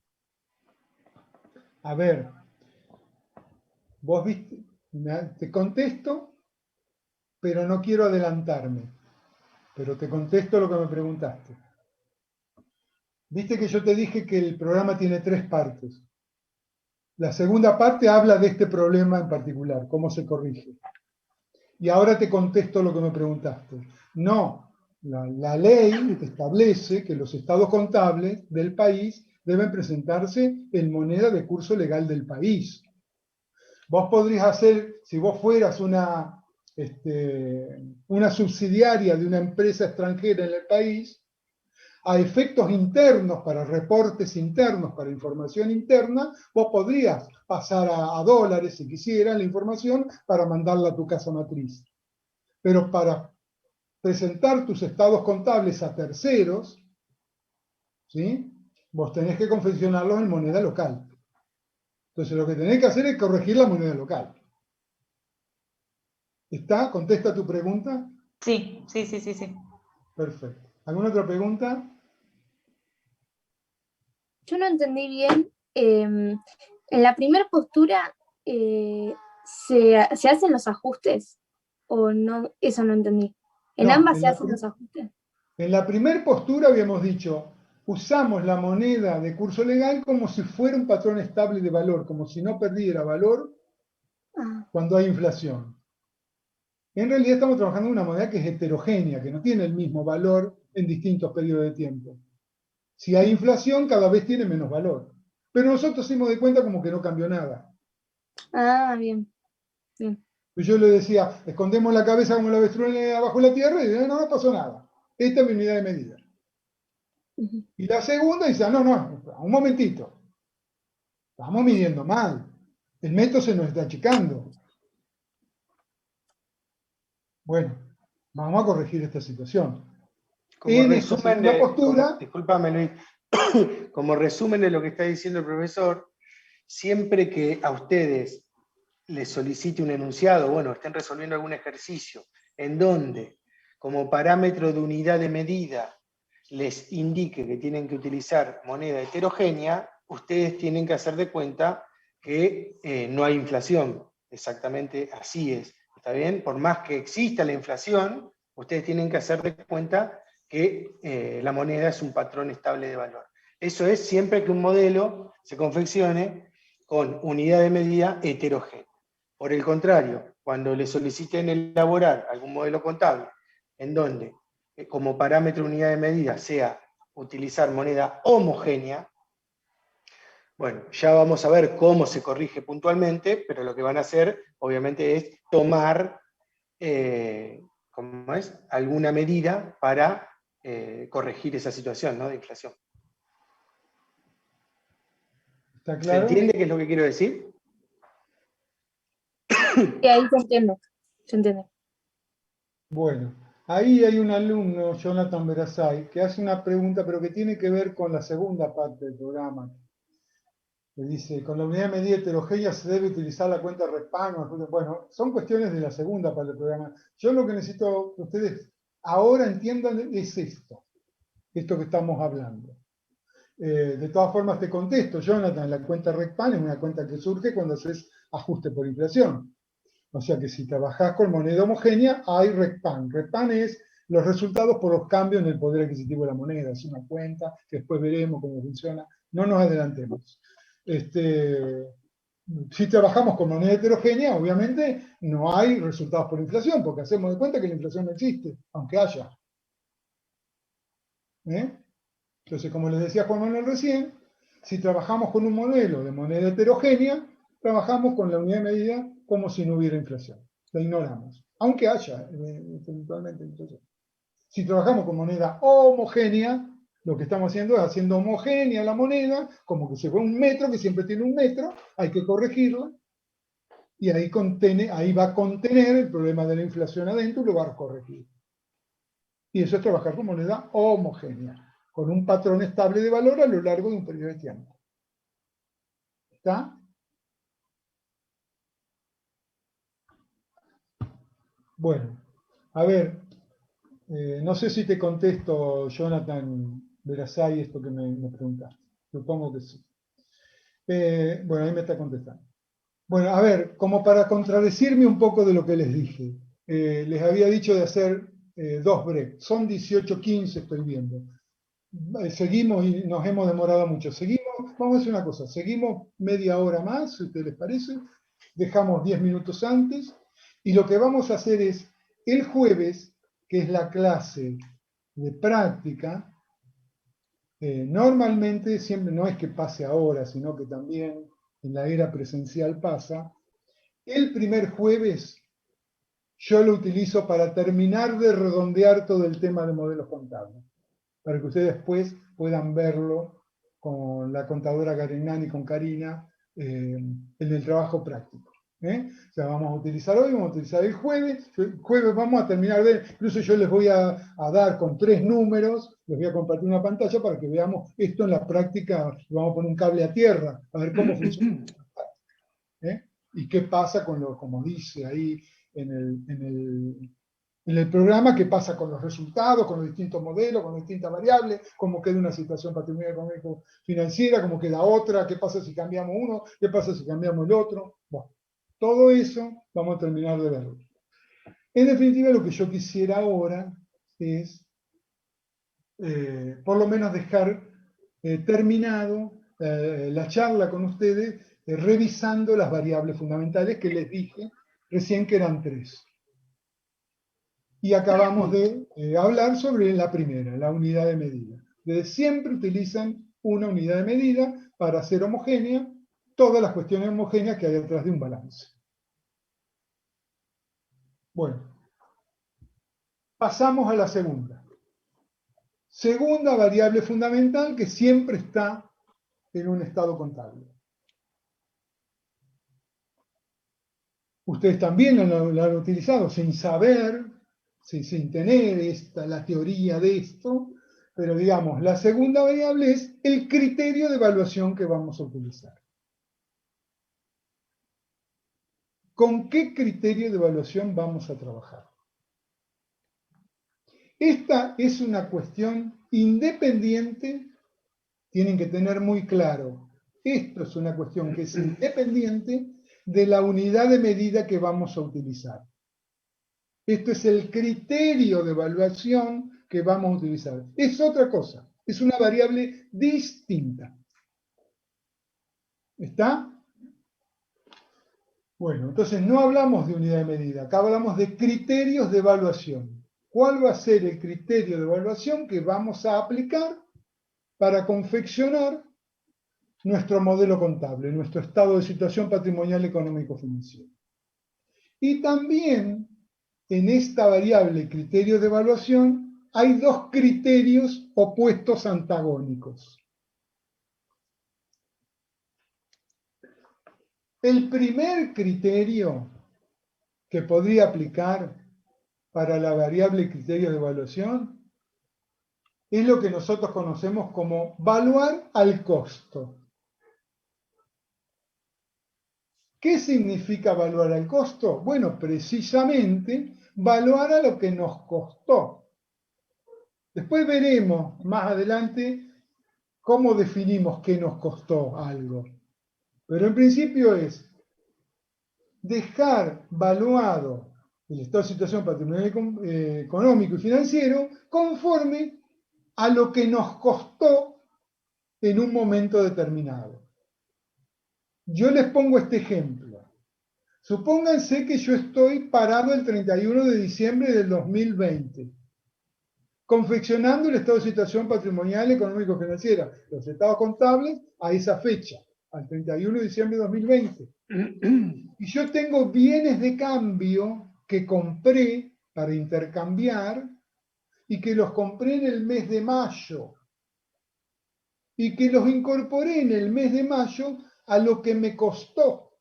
A ver, vos viste, te contesto, pero no quiero adelantarme. Pero te contesto lo que me preguntaste. Viste que yo te dije que el programa tiene 3 partes. La segunda parte habla de este problema en particular, cómo se corrige. Y ahora te contesto lo que me preguntaste. No, La ley establece que los estados contables del país deben presentarse en moneda de curso legal del país. Vos podrías hacer, si vos fueras una subsidiaria de una empresa extranjera en el país, a efectos internos, para reportes internos, para información interna, vos podrías pasar a dólares, si quisieras, la información para mandarla a tu casa matriz. Pero para presentar tus estados contables a terceros, ¿sí?, vos tenés que confeccionarlos en moneda local. Entonces lo que tenés que hacer es corregir la moneda local. ¿Está? ¿Contesta tu pregunta? Sí. Perfecto. ¿Alguna otra pregunta? Yo no entendí bien. En la primera postura, ¿se hacen los ajustes? ¿O no? Eso no entendí. ¿En No, ambas se hacen los ajustes? En la primera postura habíamos dicho, usamos la moneda de curso legal como si fuera un patrón estable de valor, como si no perdiera valor cuando hay inflación. En realidad estamos trabajando en una moneda que es heterogénea, que no tiene el mismo valor en distintos periodos de tiempo. Si hay inflación, cada vez tiene menos valor. Pero nosotros dimos de cuenta como que no cambió nada. Ah, bien. Bien. Pues yo le decía, escondemos la cabeza como la avestruz abajo de la tierra y no pasó nada. Esta es mi unidad de medida. Y la segunda dice, no, un momentito. Estamos midiendo mal. El metro se nos está achicando. Bueno, vamos a corregir esta situación. En esta segunda postura... Discúlpame, Luis. Como resumen de lo que está diciendo el profesor, siempre que a ustedes les solicite un enunciado, bueno, estén resolviendo algún ejercicio, en donde, como parámetro de unidad de medida, les indique que tienen que utilizar moneda heterogénea, ustedes tienen que hacer de cuenta que no hay inflación. Exactamente así es. ¿Está bien? Por más que exista la inflación, ustedes tienen que hacer de cuenta que la moneda es un patrón estable de valor. Eso es siempre que un modelo se confeccione con unidad de medida heterogénea. Por el contrario, cuando le soliciten elaborar algún modelo contable en donde como parámetro de unidad de medida sea utilizar moneda homogénea, bueno, ya vamos a ver cómo se corrige puntualmente, pero lo que van a hacer, obviamente, es tomar alguna medida para corregir esa situación, ¿no?, de inflación. ¿Está claro? ¿Se entiende qué es lo que quiero decir? Sí, ahí se entiende. Bueno, ahí hay un alumno, Jonathan Verasay, que hace una pregunta, pero que tiene que ver con la segunda parte del programa. Que dice, con la unidad de medida heterogénea se debe utilizar la cuenta REPAN. Bueno, son cuestiones de la segunda parte del programa. Yo lo que necesito que ustedes ahora entiendan es esto que estamos hablando. De todas formas te contesto, Jonathan, la cuenta REPAN es una cuenta que surge cuando haces ajuste por inflación. O sea que si trabajás con moneda homogénea, hay REPAN. REPAN es los resultados por los cambios en el poder adquisitivo de la moneda. Es una cuenta que después veremos cómo funciona. No nos adelantemos. Si trabajamos con moneda heterogénea, obviamente no hay resultados por inflación, porque hacemos de cuenta que la inflación no existe, aunque haya. Entonces, como les decía Juan Manuel recién, si trabajamos con un modelo de moneda heterogénea, trabajamos con la unidad de medida como si no hubiera inflación. La ignoramos, aunque haya eventualmente inflación. Si trabajamos con moneda homogénea, lo que estamos haciendo es haciendo homogénea la moneda, como que si fuera un metro, que siempre tiene un metro, hay que corregirla, y ahí va a contener el problema de la inflación adentro y lo va a corregir. Y eso es trabajar con moneda homogénea, con un patrón estable de valor a lo largo de un periodo de tiempo. ¿Está? Bueno, a ver, no sé si te contesto, Jonathan Verasay, esto que me preguntaste. Supongo que sí. Bueno, ahí me está contestando. Bueno, a ver, como para contradecirme un poco de lo que les dije, les había dicho de hacer 2 breaks. Son 18:15, estoy viendo. Seguimos y nos hemos demorado mucho. Vamos a hacer una cosa, seguimos media hora más, si a ustedes les parece. Dejamos 10 minutos antes. Y lo que vamos a hacer es, el jueves, que es la clase de práctica, normalmente, siempre no es que pase ahora, sino que también en la era presencial pasa, el primer jueves yo lo utilizo para terminar de redondear todo el tema de modelos contables, para que ustedes después puedan verlo con la contadora Garinani y con Karina en el trabajo práctico. O sea, vamos a utilizar hoy, vamos a utilizar el jueves vamos a terminar de, incluso yo les voy a dar con 3 números, les voy a compartir una pantalla para que veamos esto en la práctica, vamos a poner un cable a tierra, a ver cómo funciona. Y qué pasa con lo, como dice ahí en el programa, qué pasa con los resultados, con los distintos modelos, con las distintas variables, cómo queda una situación patrimonial económico financiera, cómo queda otra, qué pasa si cambiamos uno, qué pasa si cambiamos el otro. Bueno, todo eso vamos a terminar de verlo. En definitiva, lo que yo quisiera ahora es, por lo menos, dejar terminado la charla con ustedes, revisando las variables fundamentales que les dije recién que eran 3. Y acabamos de hablar sobre la primera, la unidad de medida. Ustedes siempre utilizan una unidad de medida para hacer homogénea todas las cuestiones homogéneas que hay detrás de un balance. Bueno, pasamos a la segunda. Segunda variable fundamental que siempre está en un estado contable. Ustedes también lo han utilizado sin saber, sin tener la teoría de esto, pero digamos, la segunda variable es el criterio de evaluación que vamos a utilizar. ¿Con qué criterio de evaluación vamos a trabajar? Esta es una cuestión independiente, tienen que tener muy claro, esto es una cuestión que es independiente de la unidad de medida que vamos a utilizar. Esto es el criterio de evaluación que vamos a utilizar. Es otra cosa, es una variable distinta. ¿Está? Bueno, entonces no hablamos de unidad de medida, acá hablamos de criterios de evaluación. ¿Cuál va a ser el criterio de evaluación que vamos a aplicar para confeccionar nuestro modelo contable, nuestro estado de situación patrimonial económico-financiero? Y también en esta variable criterio de evaluación hay 2 criterios opuestos antagónicos. El primer criterio que podría aplicar para la variable criterio de evaluación es lo que nosotros conocemos como valuar al costo. ¿Qué significa valuar al costo? Bueno, precisamente valuar a lo que nos costó. Después veremos más adelante cómo definimos qué nos costó algo. Pero en principio es dejar valuado el estado de situación patrimonial económico y financiero conforme a lo que nos costó en un momento determinado. Yo les pongo este ejemplo. Supónganse que yo estoy parado el 31 de diciembre del 2020, confeccionando el estado de situación patrimonial económico-financiera, los estados contables a esa fecha, al 31 de diciembre de 2020. Y yo tengo bienes de cambio que compré para intercambiar y que los compré en el mes de mayo y que los incorporé en el mes de mayo a lo que me costó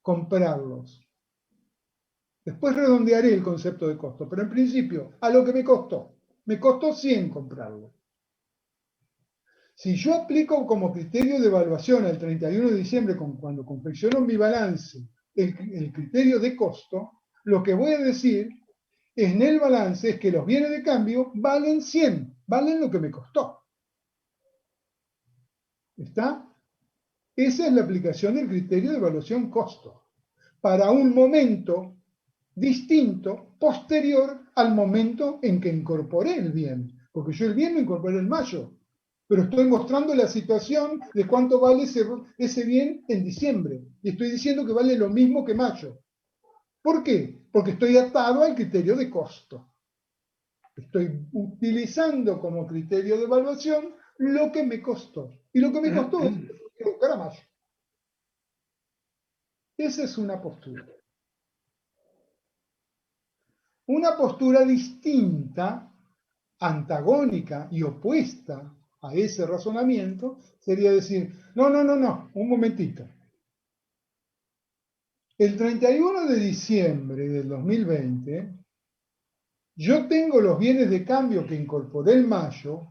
comprarlos. Después redondearé el concepto de costo, pero en principio, a lo que me costó. Me costó 100 comprarlo. Si yo aplico como criterio de evaluación al 31 de diciembre, cuando confecciono mi balance, el criterio de costo, lo que voy a decir en el balance es que los bienes de cambio valen 100, valen lo que me costó. ¿Está? Esa es la aplicación del criterio de evaluación costo, para un momento distinto, posterior al momento en que incorporé el bien. Porque yo el bien lo incorporé en mayo, pero estoy mostrando la situación de cuánto vale ese bien en diciembre. Y estoy diciendo que vale lo mismo que mayo. ¿Por qué? Porque estoy atado al criterio de costo. Estoy utilizando como criterio de evaluación lo que me costó. Y lo que me costó es buscar a Mayo. Esa es una postura. Una postura distinta, antagónica y opuesta a ese razonamiento sería decir, no, un momentito. El 31 de diciembre del 2020, yo tengo los bienes de cambio que incorporé en mayo,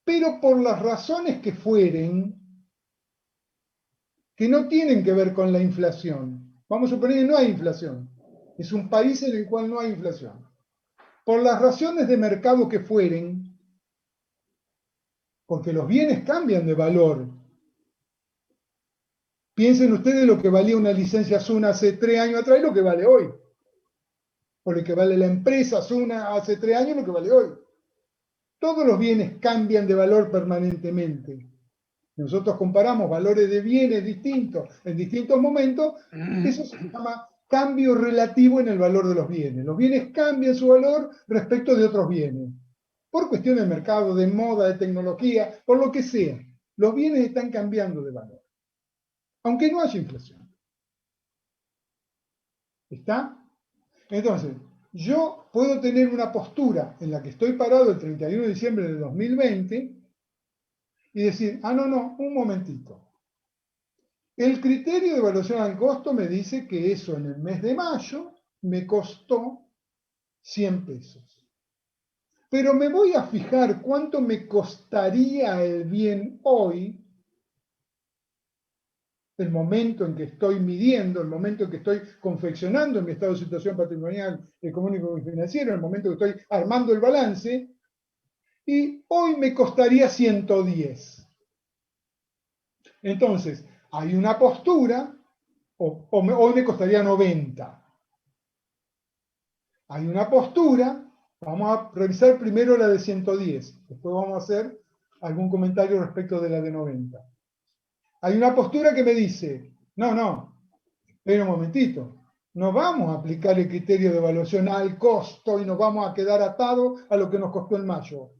pero por las razones que fueren, que no tienen que ver con la inflación. Vamos a suponer que no hay inflación. Es un país en el cual no hay inflación. Por las razones de mercado que fueren, porque los bienes cambian de valor. Piensen ustedes lo que valía una licencia Zuna hace 3 años atrás y lo que vale hoy. O lo que vale la empresa Zuna hace 3 años y lo que vale hoy. Todos los bienes cambian de valor permanentemente. Nosotros comparamos valores de bienes distintos en distintos momentos, eso se llama cambio relativo en el valor de los bienes. Los bienes cambian su valor respecto de otros bienes. Por cuestiones de mercado, de moda, de tecnología, por lo que sea. Los bienes están cambiando de valor. Aunque no haya inflación. ¿Está? Entonces, yo puedo tener una postura en la que estoy parado el 31 de diciembre de 2020 y decir, no, un momentito. El criterio de evaluación al costo me dice que eso en el mes de mayo me costó 100 pesos. Pero me voy a fijar cuánto me costaría el bien hoy, el momento en que estoy midiendo, el momento en que estoy confeccionando mi estado de situación patrimonial, económico y financiero, el momento en que estoy armando el balance, y hoy me costaría 110. Entonces, hay una postura, hoy me costaría 90. Hay una postura, vamos a revisar primero la de 110, después vamos a hacer algún comentario respecto de la de 90. Hay una postura que me dice, no, espera un momentito, no vamos a aplicar el criterio de evaluación al costo y nos vamos a quedar atados a lo que nos costó en mayo.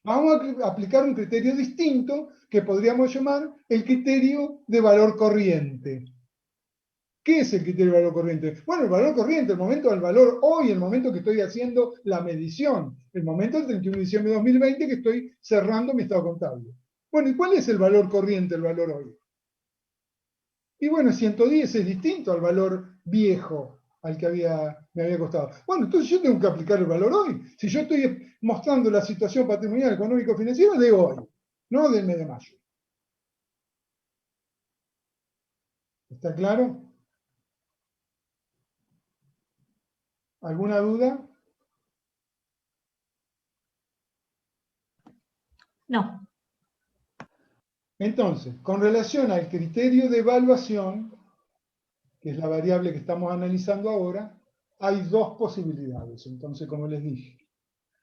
Vamos a aplicar un criterio distinto que podríamos llamar el criterio de valor corriente. ¿Qué es el criterio de valor corriente? Bueno, el valor corriente, el momento del valor hoy, el momento que estoy haciendo la medición, el momento del 31 de diciembre de 2020 que estoy cerrando mi estado contable. Bueno, ¿y cuál es el valor corriente, el valor hoy? Y bueno, 110 es distinto al valor viejo al que me había costado. Bueno, entonces yo tengo que aplicar el valor hoy. Si yo estoy mostrando la situación patrimonial, económico-financiera de hoy, no del mes de mayo. ¿Está claro? ¿Alguna duda? No. Entonces, con relación al criterio de evaluación, que es la variable que estamos analizando ahora, hay dos posibilidades. Entonces, como les dije,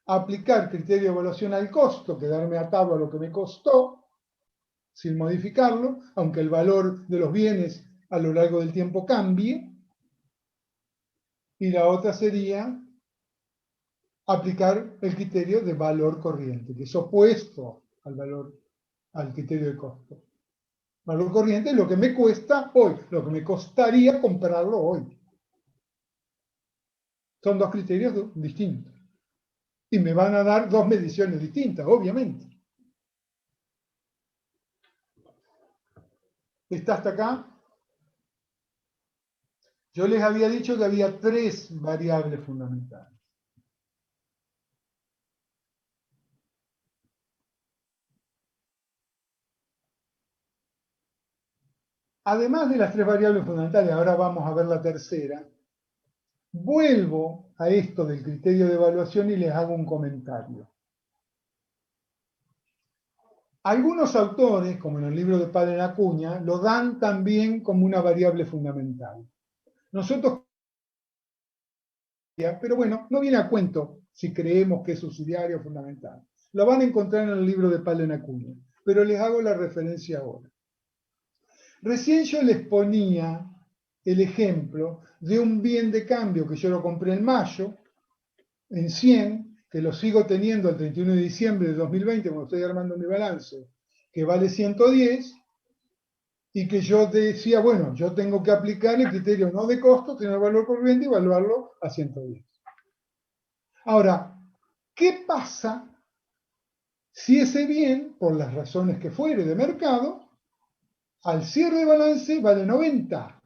aplicar criterio de evaluación al costo, quedarme atado a lo que me costó, sin modificarlo, aunque el valor de los bienes a lo largo del tiempo cambie. Y la otra sería aplicar el criterio de valor corriente, que es opuesto al criterio de costo. Valor corriente es lo que me cuesta hoy, lo que me costaría comprarlo hoy. Son dos criterios distintos. Y me van a dar dos mediciones distintas, obviamente. ¿Está hasta acá? Yo les había dicho que había 3 variables fundamentales. Además de las 3 variables fundamentales, ahora vamos a ver la tercera, vuelvo a esto del criterio de evaluación y les hago un comentario. Algunos autores, como en el libro de Padre Acuña, lo dan también como una variable fundamental. Nosotros, pero bueno, no viene a cuento si creemos que es subsidiario o fundamental. Lo van a encontrar en el libro de Padre Acuña, pero les hago la referencia ahora. Recién yo les ponía el ejemplo de un bien de cambio que yo lo compré en mayo, en 100, que lo sigo teniendo el 31 de diciembre de 2020, cuando estoy armando mi balance, que vale 110, y que yo decía, bueno, yo tengo que aplicar el criterio no de costo, sino de valor corriente y evaluarlo a 110. Ahora, ¿qué pasa si ese bien, por las razones que fuere de mercado, al cierre de balance vale 90?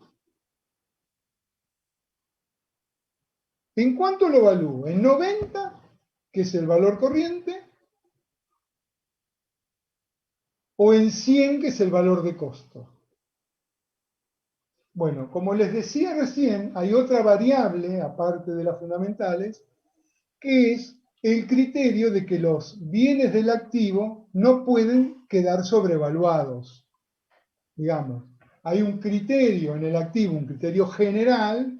¿En cuánto lo evalúo? ¿En 90, que es el valor corriente? ¿O en 100, que es el valor de costo? Bueno, como les decía recién, hay otra variable, aparte de las fundamentales, que es el criterio de que los bienes del activo no pueden quedar sobrevaluados. Digamos, hay un criterio en el activo, un criterio general,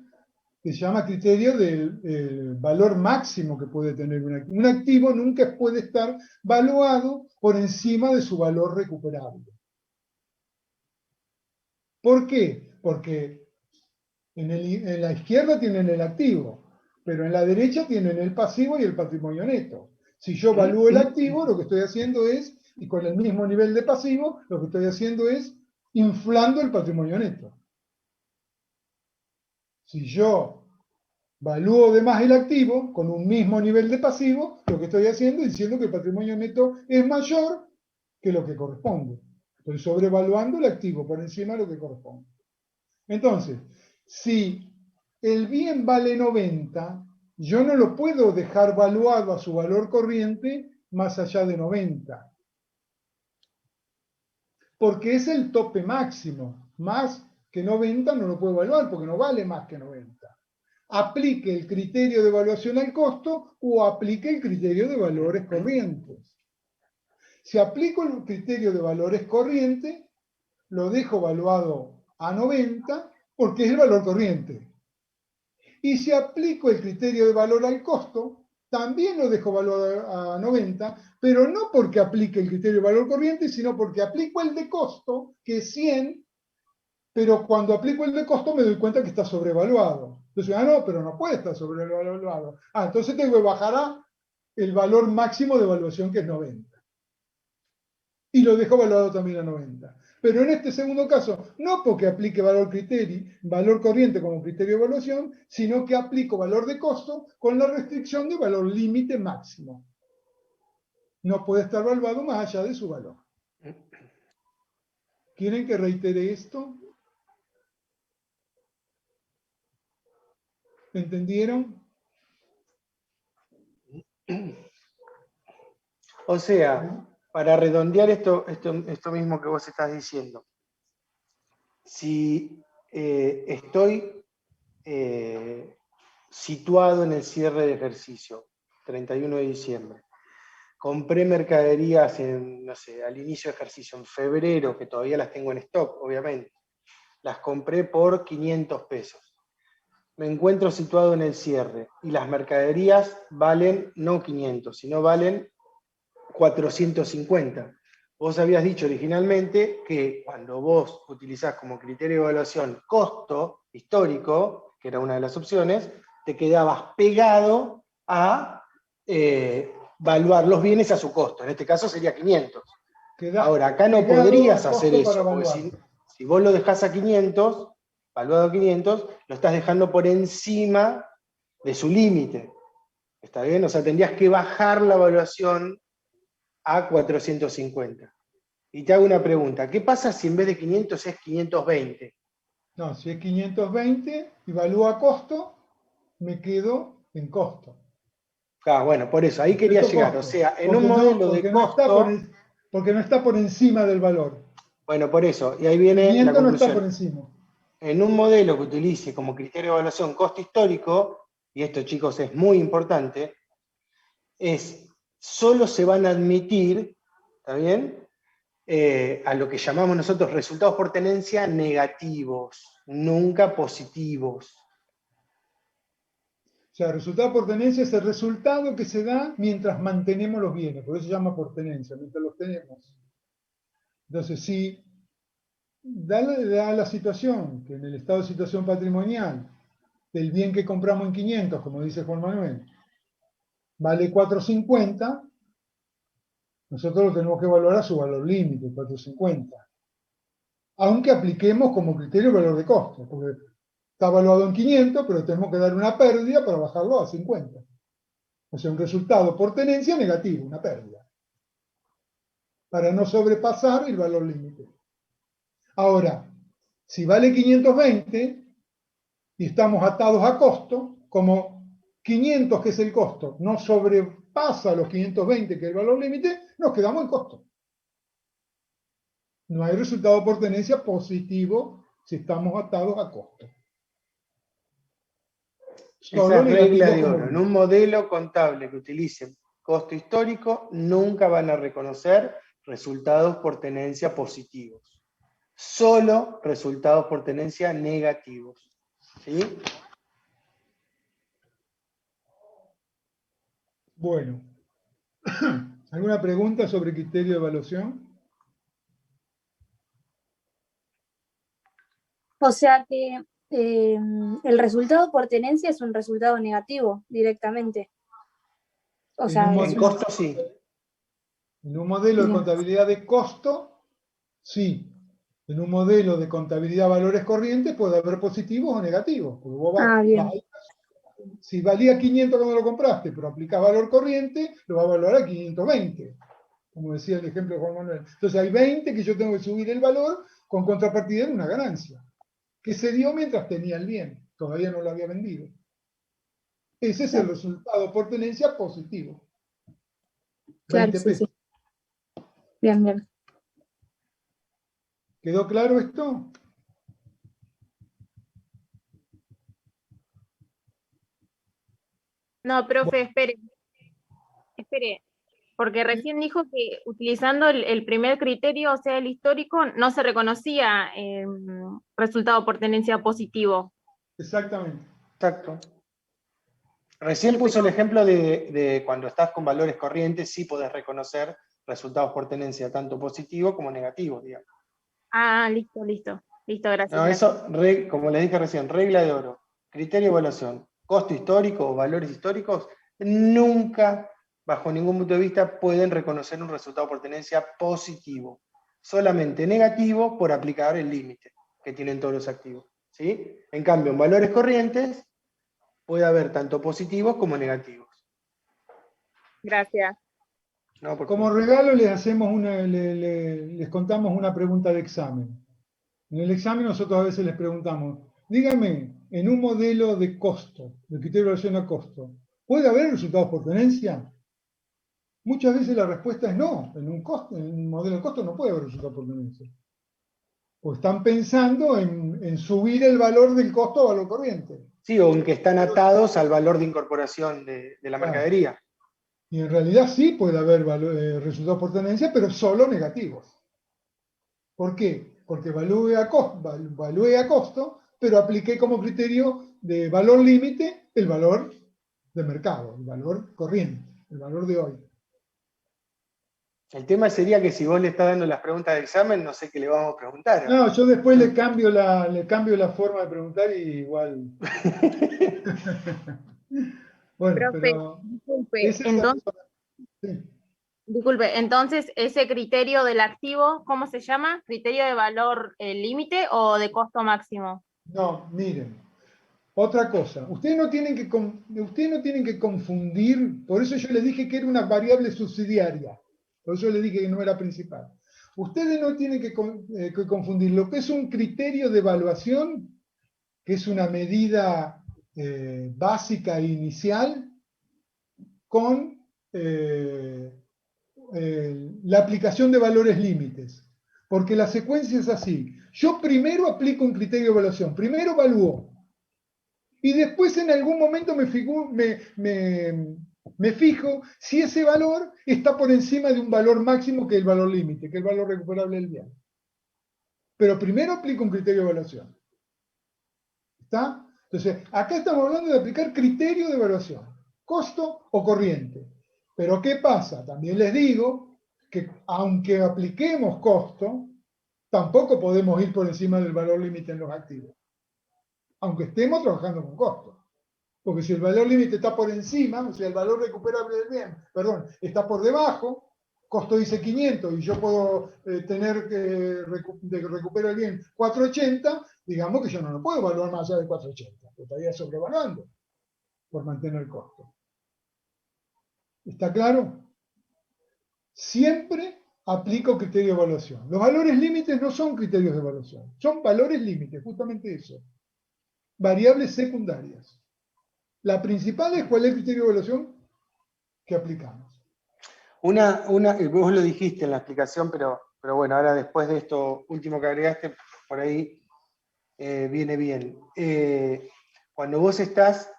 que se llama criterio del valor máximo que puede tener un activo. Un activo nunca puede estar valuado por encima de su valor recuperable. ¿Por qué? Porque en la izquierda tienen el activo, pero en la derecha tienen el pasivo y el patrimonio neto. Si yo evalúo el activo, lo que estoy haciendo es, y con el mismo nivel de pasivo, lo que estoy haciendo es inflando el patrimonio neto. Si yo valúo de más el activo con un mismo nivel de pasivo, lo que estoy haciendo es diciendo que el patrimonio neto es mayor que lo que corresponde. Estoy sobrevaluando el activo por encima de lo que corresponde. Entonces, si el bien vale 90, yo no lo puedo dejar valuado a su valor corriente más allá de 90. Porque es el tope máximo. Más que 90 no lo puedo evaluar porque no vale más que 90. Aplique el criterio de evaluación al costo o aplique el criterio de valores corrientes. Si aplico el criterio de valores corrientes, lo dejo valuado a 90 porque es el valor corriente. Y si aplico el criterio de valor al costo, también lo dejo valuado a 90, pero no porque aplique el criterio de valor corriente, sino porque aplico el de costo, que es 100, pero cuando aplico el de costo me doy cuenta que está sobrevaluado. Entonces, no, pero no puede estar sobrevaluado. Entonces tengo que bajar a el valor máximo de evaluación, que es 90. Y lo dejo valuado también a 90. Pero en este segundo caso, no porque aplique valor corriente como criterio de evaluación, sino que aplico valor de costo con la restricción de valor límite máximo. No puede estar valuado más allá de su valor. ¿Quieren que reitere esto? ¿Entendieron? O sea, para redondear esto mismo que vos estás diciendo, si estoy situado en el cierre de ejercicio, 31 de diciembre, compré mercaderías no sé, al inicio de ejercicio, en febrero, que todavía las tengo en stock, obviamente, las compré por 500 pesos. Me encuentro situado en el cierre y las mercaderías valen no 500, sino valen 450. Vos habías dicho originalmente que cuando vos utilizás como criterio de evaluación costo histórico, que era una de las opciones, te quedabas pegado a valuar los bienes a su costo. En este caso sería 500. Ahora, acá no podrías hacer eso, porque si vos lo dejás a 500, valuado a 500, lo estás dejando por encima de su límite. ¿Está bien? O sea, tendrías que bajar la evaluación a 450. Y te hago una pregunta, ¿qué pasa si en vez de 500 es 520? No, si es 520 y evalúa costo, me quedo en costo. Bueno, por eso, ahí quería llegar. O sea, en un modelo de costo... Porque no está por encima del valor. Bueno, por eso, y ahí viene la conclusión. No está por encima. En un modelo que utilice como criterio de evaluación costo histórico, y esto, chicos, es muy importante, solo se van a admitir, ¿está bien?, a lo que llamamos nosotros resultados por tenencia negativos, nunca positivos. O sea, resultado por tenencia es el resultado que se da mientras mantenemos los bienes, por eso se llama por tenencia, mientras los tenemos. Entonces, si da la situación, que en el estado de situación patrimonial, del bien que compramos en 500, como dice Juan Manuel, vale 4.50, nosotros lo tenemos que evaluar a su valor límite, 4.50. Aunque apliquemos como criterio el valor de costo, porque está evaluado en 500, pero tenemos que dar una pérdida para bajarlo a 50. O sea, un resultado por tenencia negativo, una pérdida, para no sobrepasar el valor límite. Ahora, si vale 520 y estamos atados a costo, como 500, que es el costo, no sobrepasa los 520, que es el valor límite, nos quedamos en costo. No hay resultado por tenencia positivo si estamos atados a costo. Esa es regla de oro. En un modelo contable que utilice costo histórico, nunca van a reconocer resultados por tenencia positivos. Solo resultados por tenencia negativos. ¿Sí? Bueno. ¿Alguna pregunta sobre criterio de evaluación? O sea que el resultado por tenencia es un resultado negativo directamente. O sea, en costo sí. En un modelo de contabilidad de costo, sí. En un modelo de contabilidad de valores corrientes puede haber positivos o negativos. Bien. Si valía 500 cuando lo compraste, pero aplicás valor corriente, lo va a valorar a 520. Como decía el ejemplo de Juan Manuel. Entonces hay 20 que yo tengo que subir el valor con contrapartida en una ganancia, que se dio mientras tenía el bien, todavía no lo había vendido. Ese es el resultado por tenencia positivo. Claro, 20 pesos. Sí. Bien. ¿Quedó claro esto? No, profe, espere, porque recién dijo que utilizando el primer criterio, o sea, el histórico, no se reconocía resultado por tenencia positivo. Exactamente. Exacto. Recién puso el ejemplo de cuando estás con valores corrientes, sí podés reconocer resultados por tenencia, tanto positivos como negativos, digamos. Listo, gracias. No, eso, como les dije recién, regla de oro, criterio de evaluación, costo histórico o valores históricos, nunca, bajo ningún punto de vista, pueden reconocer un resultado por tenencia positivo. Solamente negativo por aplicar el límite que tienen todos los activos. ¿Sí? En cambio, en valores corrientes, puede haber tanto positivos como negativos. Gracias. No, como regalo les contamos una pregunta de examen. En el examen nosotros a veces les preguntamos, dígame, en un modelo de costo, de criterio de evaluación a costo, ¿puede haber resultados por tenencia? Muchas veces la respuesta es no. En un modelo de costo no puede haber resultados por tenencia. O están pensando en subir el valor del costo a valor corriente. Sí, o en que están atados al valor de incorporación de la mercadería. Y en realidad sí puede haber resultados por tenencia, pero solo negativos. ¿Por qué? Porque evalué a costo, pero apliqué como criterio de valor límite el valor de mercado, el valor corriente, el valor de hoy. El tema sería que si vos le estás dando las preguntas de examen, no sé qué le vamos a preguntar. No, yo después le cambio la forma de preguntar y igual. Bueno, Profe, pero disculpe, entonces ese criterio del activo, ¿cómo se llama? ¿Criterio de valor límite o de costo máximo? No, miren. Otra cosa, ustedes no tienen que confundir, por eso yo les dije que era una variable subsidiaria, por eso les dije que no era principal. Ustedes no tienen que confundir lo que es un criterio de evaluación, que es una medida básica e inicial, con la aplicación de valores límites. Porque la secuencia es así. Yo primero aplico un criterio de evaluación, primero evalúo. Y después en algún momento me fijo si ese valor está por encima de un valor máximo que es el valor límite, que es el valor recuperable del bien. Pero primero aplico un criterio de evaluación. ¿Está? Entonces, acá estamos hablando de aplicar criterio de evaluación, costo o corriente. Pero ¿qué pasa? También les digo que aunque apliquemos costo, tampoco podemos ir por encima del valor límite en los activos, aunque estemos trabajando con costo. Porque si el valor límite está por encima, o sea, el valor recuperable del bien, perdón, está por debajo, costo dice 500 y yo puedo tener que recuperar el bien 480, digamos que yo no lo puedo evaluar más allá de 480, porque estaría sobrevaluando por mantener el costo. ¿Está claro? Siempre aplico criterio de evaluación. Los valores límites no son criterios de evaluación, son valores límites, justamente eso. Variables secundarias. La principal es cuál es el criterio de evaluación que aplicamos. Vos lo dijiste en la explicación, pero bueno, ahora después de esto último que agregaste, por ahí viene bien. Cuando vos estás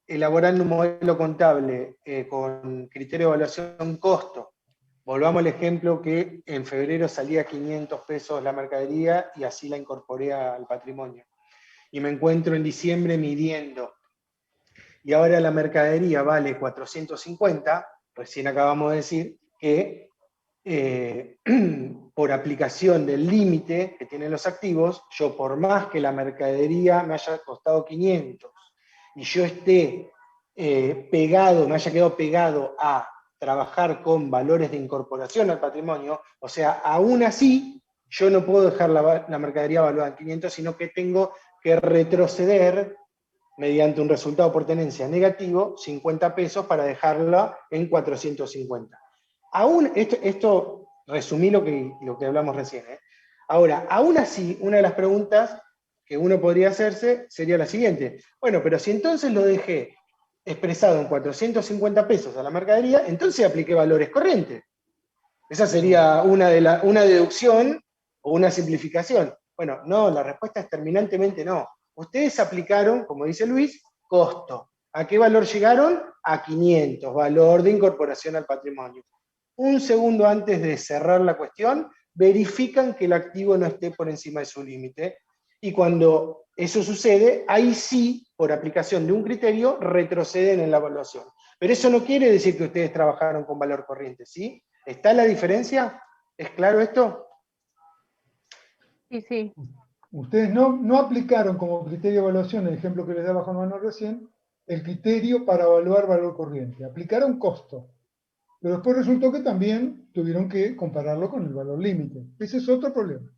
elaborando un modelo contable con criterio de evaluación costo, volvamos al ejemplo que en febrero salía 500 pesos la mercadería y así la incorporé al patrimonio. Y me encuentro en diciembre midiendo. Y ahora la mercadería vale 450, recién acabamos de decir que por aplicación del límite que tienen los activos, yo por más que la mercadería me haya costado 500 y yo esté me haya quedado pegado a trabajar con valores de incorporación al patrimonio, o sea, aún así, yo no puedo dejar la mercadería valuada en 500, sino que tengo que retroceder mediante un resultado por tenencia negativo, 50 pesos para dejarla en 450. Aún, esto resumí lo que hablamos recién. Ahora, aún así, una de las preguntas que uno podría hacerse sería la siguiente. Bueno, pero si entonces lo dejé expresado en 450 pesos a la mercadería, entonces apliqué valores corrientes. Esa sería una deducción o una simplificación. Bueno, no, la respuesta es terminantemente no. Ustedes aplicaron, como dice Luis, costo. ¿A qué valor llegaron? A 500, valor de incorporación al patrimonio. Un segundo antes de cerrar la cuestión, verifican que el activo no esté por encima de su límite. Y cuando eso sucede, ahí sí, por aplicación de un criterio, retroceden en la evaluación. Pero eso no quiere decir que ustedes trabajaron con valor corriente, ¿sí? ¿Está la diferencia? ¿Es claro esto? Sí, sí. Ustedes no aplicaron como criterio de evaluación, el ejemplo que les daba Juan Manuel recién, el criterio para evaluar valor corriente. Aplicaron costo. Pero después resultó que también tuvieron que compararlo con el valor límite. Ese es otro problema.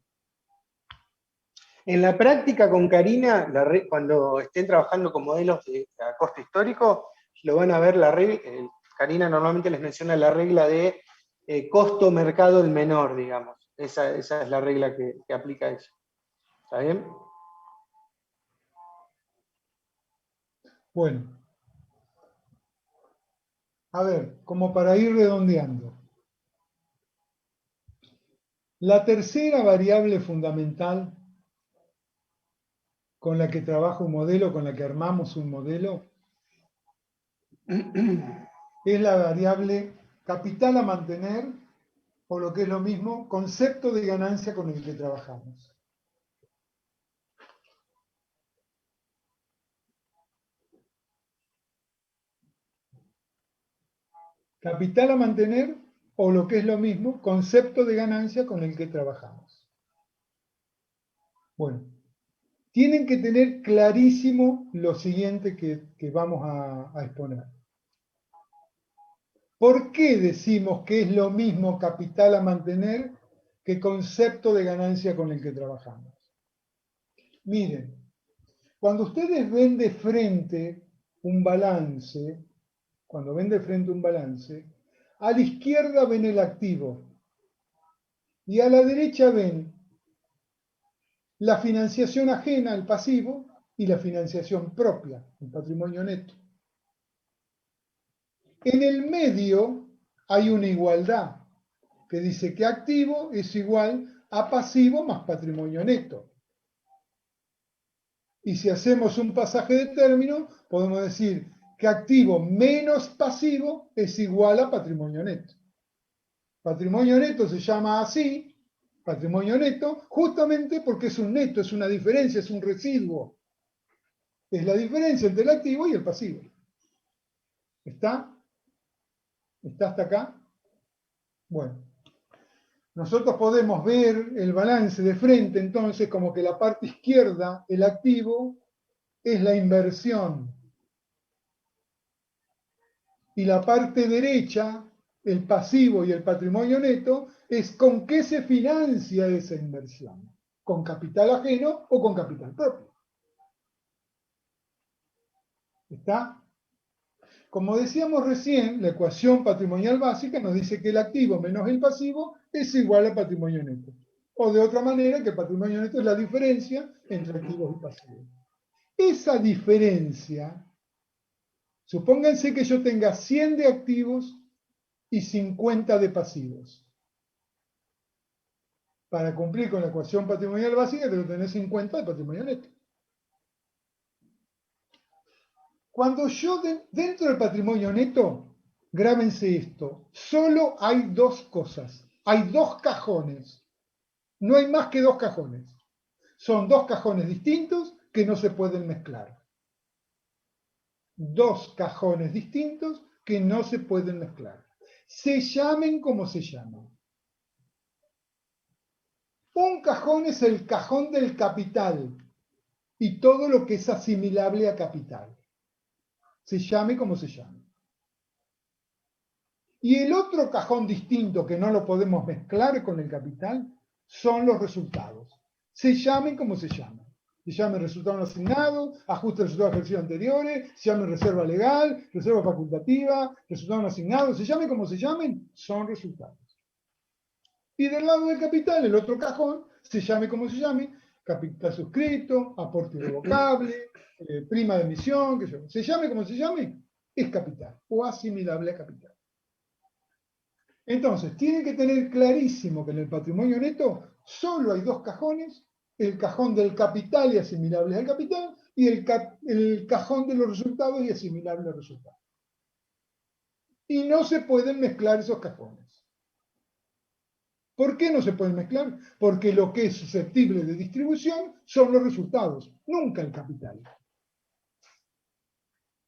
En la práctica con Karina, cuando estén trabajando con modelos de costo histórico, lo van a ver, Karina normalmente les menciona la regla de costo mercado el menor, digamos. Esa es la regla que aplica eso. ¿Está bien? Bueno. A ver, como para ir redondeando. La tercera variable fundamental con la que trabaja un modelo, con la que armamos un modelo, es la variable capital a mantener, o lo que es lo mismo, concepto de ganancia con el que trabajamos. Capital a mantener, o lo que es lo mismo, concepto de ganancia con el que trabajamos. Bueno, tienen que tener clarísimo lo siguiente que vamos a exponer. ¿Por qué decimos que es lo mismo capital a mantener que concepto de ganancia con el que trabajamos? Miren, cuando ustedes ven de frente un balance, a la izquierda ven el activo y a la derecha ven la financiación ajena, el pasivo, y la financiación propia, el patrimonio neto. En el medio hay una igualdad que dice que activo es igual a pasivo más patrimonio neto. Y si hacemos un pasaje de término, podemos decir que activo menos pasivo es igual a patrimonio neto. Patrimonio neto se llama así, patrimonio neto, justamente porque es un neto, es una diferencia, es un residuo. Es la diferencia entre el activo y el pasivo. ¿Está? ¿Está hasta acá? Bueno. Nosotros podemos ver el balance de frente, entonces, como que la parte izquierda, el activo, es la inversión. Y la parte derecha, el pasivo y el patrimonio neto, es con qué se financia esa inversión. ¿Con capital ajeno o con capital propio? ¿Está? Como decíamos recién, la ecuación patrimonial básica nos dice que el activo menos el pasivo es igual al patrimonio neto. O de otra manera, que el patrimonio neto es la diferencia entre activos y pasivos. Esa diferencia, supónganse que yo tenga 100 de activos y 50 de pasivos. Para cumplir con la ecuación patrimonial básica, tengo que tener 50 de patrimonio neto. Cuando yo, dentro del patrimonio neto, grábense esto, solo hay dos cosas, hay dos cajones, no hay más que dos cajones. Son dos cajones distintos que no se pueden mezclar. Dos cajones distintos que no se pueden mezclar. Se llamen como se llaman. Un cajón es el cajón del capital y todo lo que es asimilable a capital. Se llame como se llame. Y el otro cajón distinto que no lo podemos mezclar con el capital son los resultados. Se llamen como se llaman. Se llame resultado no asignado, ajuste de resultados de ejercicios anteriores, se llame reserva legal, reserva facultativa, resultado no asignado, se llamen como se llamen, son resultados. Y del lado del capital, el otro cajón, se llame como se llame, capital suscrito, aporte irrevocable, prima de emisión, se llame como se llame, es capital o asimilable a capital. Entonces, tienen que tener clarísimo que en el patrimonio neto solo hay dos cajones, el cajón del capital y asimilables al capital, y el cajón de los resultados y asimilables al resultado. Y no se pueden mezclar esos cajones. ¿Por qué no se pueden mezclar? Porque lo que es susceptible de distribución son los resultados, nunca el capital.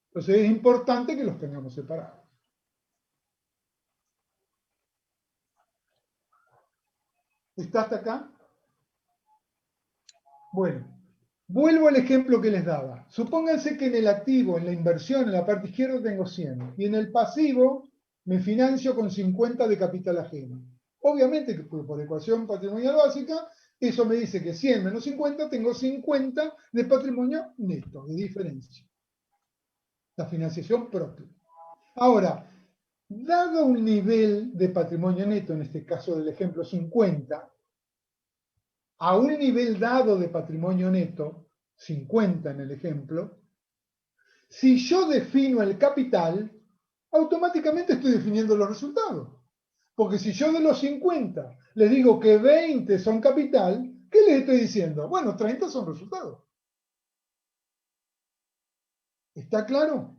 Entonces es importante que los tengamos separados. ¿Está hasta acá? Bueno, vuelvo al ejemplo que les daba. Supónganse que en el activo, en la inversión, en la parte izquierda tengo 100, y en el pasivo me financio con 50 de capital ajeno. Obviamente que por ecuación patrimonial básica, eso me dice que 100 menos 50, tengo 50 de patrimonio neto, de diferencia. La financiación propia. Ahora, dado un nivel de patrimonio neto, en este caso del ejemplo 50, a un nivel dado de patrimonio neto, 50 en el ejemplo, si yo defino el capital, automáticamente estoy definiendo los resultados. Porque si yo de los 50 les digo que 20 son capital, ¿qué les estoy diciendo? Bueno, 30 son resultados. ¿Está claro?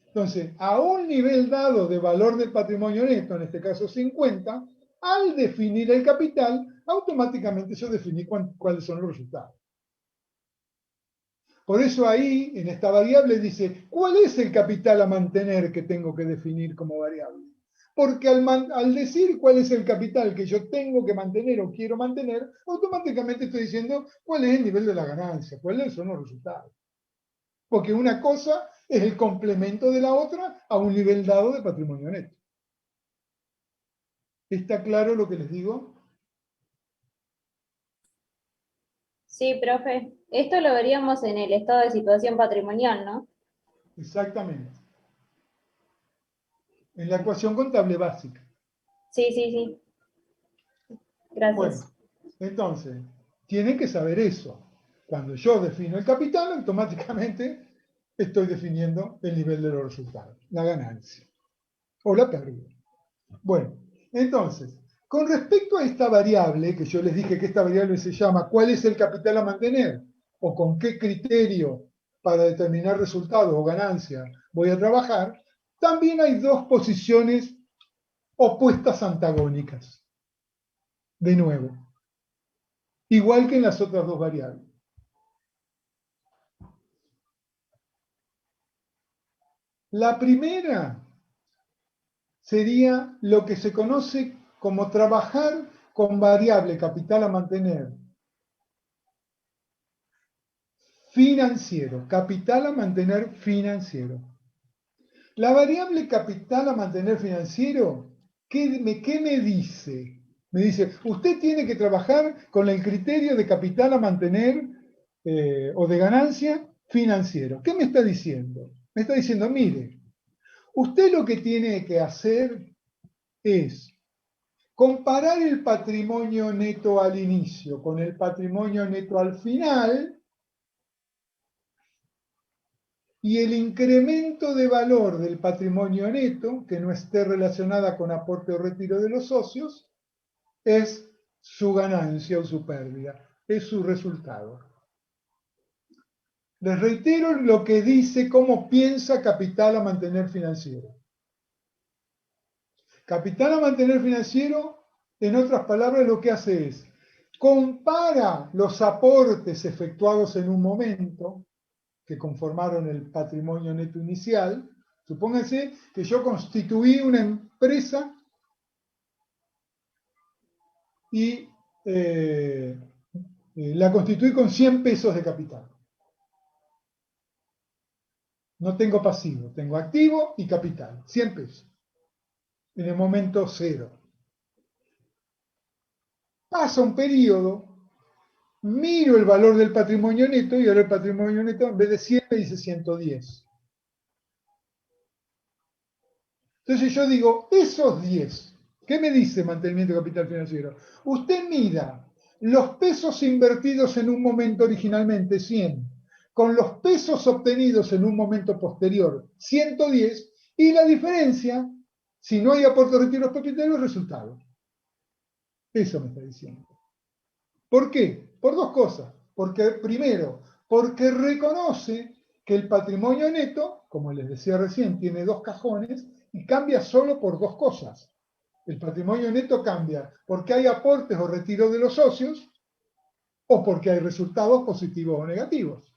Entonces, a un nivel dado de valor del patrimonio neto, en este caso 50, al definir el capital, automáticamente yo definí cuáles son los resultados. Por eso ahí, en esta variable, dice, ¿cuál es el capital a mantener que tengo que definir como variable? Porque al decir cuál es el capital que yo tengo que mantener o quiero mantener, automáticamente estoy diciendo cuál es el nivel de la ganancia, cuáles son los resultados. Porque una cosa es el complemento de la otra a un nivel dado de patrimonio neto. ¿Está claro lo que les digo? Sí, profe. Esto lo veríamos en el estado de situación patrimonial, ¿no? Exactamente. En la ecuación contable básica. Sí, sí, sí. Gracias. Bueno, entonces, tienen que saber eso. Cuando yo defino el capital, automáticamente estoy definiendo el nivel de los resultados, la ganancia o la pérdida. Bueno, entonces, con respecto a esta variable, que yo les dije que esta variable se llama ¿cuál es el capital a mantener? O con qué criterio para determinar resultados o ganancia voy a trabajar, también hay dos posiciones opuestas antagónicas. De nuevo, igual que en las otras dos variables. La primera sería lo que se conoce como trabajar con variable capital a mantener financiero, capital a mantener financiero. La variable capital a mantener financiero, ¿qué me dice? Me dice, usted tiene que trabajar con el criterio de capital a mantener o de ganancia financiero. ¿Qué me está diciendo? Me está diciendo, mire, usted lo que tiene que hacer es comparar el patrimonio neto al inicio con el patrimonio neto al final y el incremento de valor del patrimonio neto, que no esté relacionada con aporte o retiro de los socios, es su ganancia o su pérdida, es su resultado. Les reitero lo que dice cómo piensa capital a mantener financiero. Capital a mantener financiero, en otras palabras, lo que hace es compara los aportes efectuados en un momento que conformaron el patrimonio neto inicial. Supónganse que yo constituí una empresa y la constituí con 100 pesos de capital. No tengo pasivo, tengo activo y capital, 100 pesos. En el momento cero. Pasa un periodo, miro el valor del patrimonio neto y ahora el patrimonio neto en vez de 100 me dice 110. Entonces yo digo, esos 10, ¿qué me dice mantenimiento de capital financiero? Usted mida los pesos invertidos en un momento originalmente, 100, con los pesos obtenidos en un momento posterior, 110, y la diferencia, si no hay aporte de retiros propietarios, resultado. Eso me está diciendo. ¿Por qué? Por dos cosas. Porque, primero, porque reconoce que el patrimonio neto, como les decía recién, tiene dos cajones y cambia solo por dos cosas. El patrimonio neto cambia porque hay aportes o retiros de los socios o porque hay resultados positivos o negativos.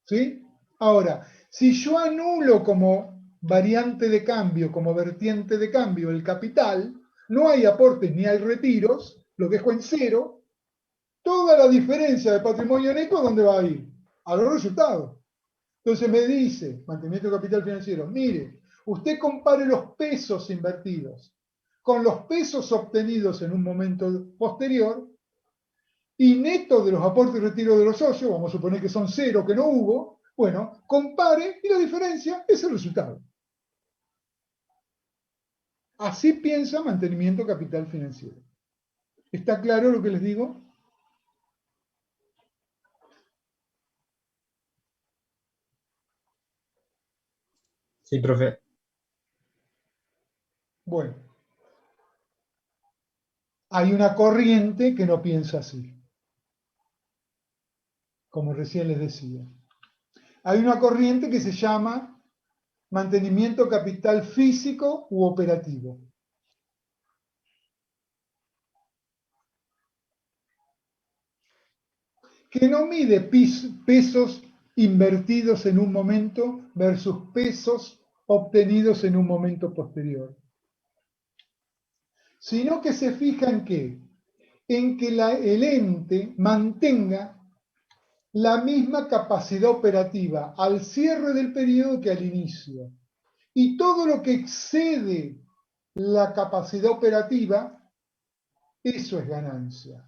¿Sí? Ahora, si yo anulo como variante de cambio, como vertiente de cambio el capital, no hay aportes ni hay retiros, lo dejo en cero, toda la diferencia de patrimonio neto, ¿dónde va a ir? A los resultados. Entonces me dice, mantenimiento de capital financiero, mire, usted compare los pesos invertidos con los pesos obtenidos en un momento posterior y neto de los aportes y retiros de los socios, vamos a suponer que son cero, que no hubo, bueno, compare y la diferencia es el resultado. Así piensa mantenimiento de capital financiero. ¿Está claro lo que les digo? Sí, profe. Bueno, hay una corriente que no piensa así, como recién les decía. Hay una corriente que se llama mantenimiento capital físico u operativo. Que no mide pesos invertidos en un momento versus pesos obtenidos en un momento posterior, sino que se fija en qué, el ente mantenga la misma capacidad operativa al cierre del periodo que al inicio. Y todo lo que excede la capacidad operativa, eso es ganancia.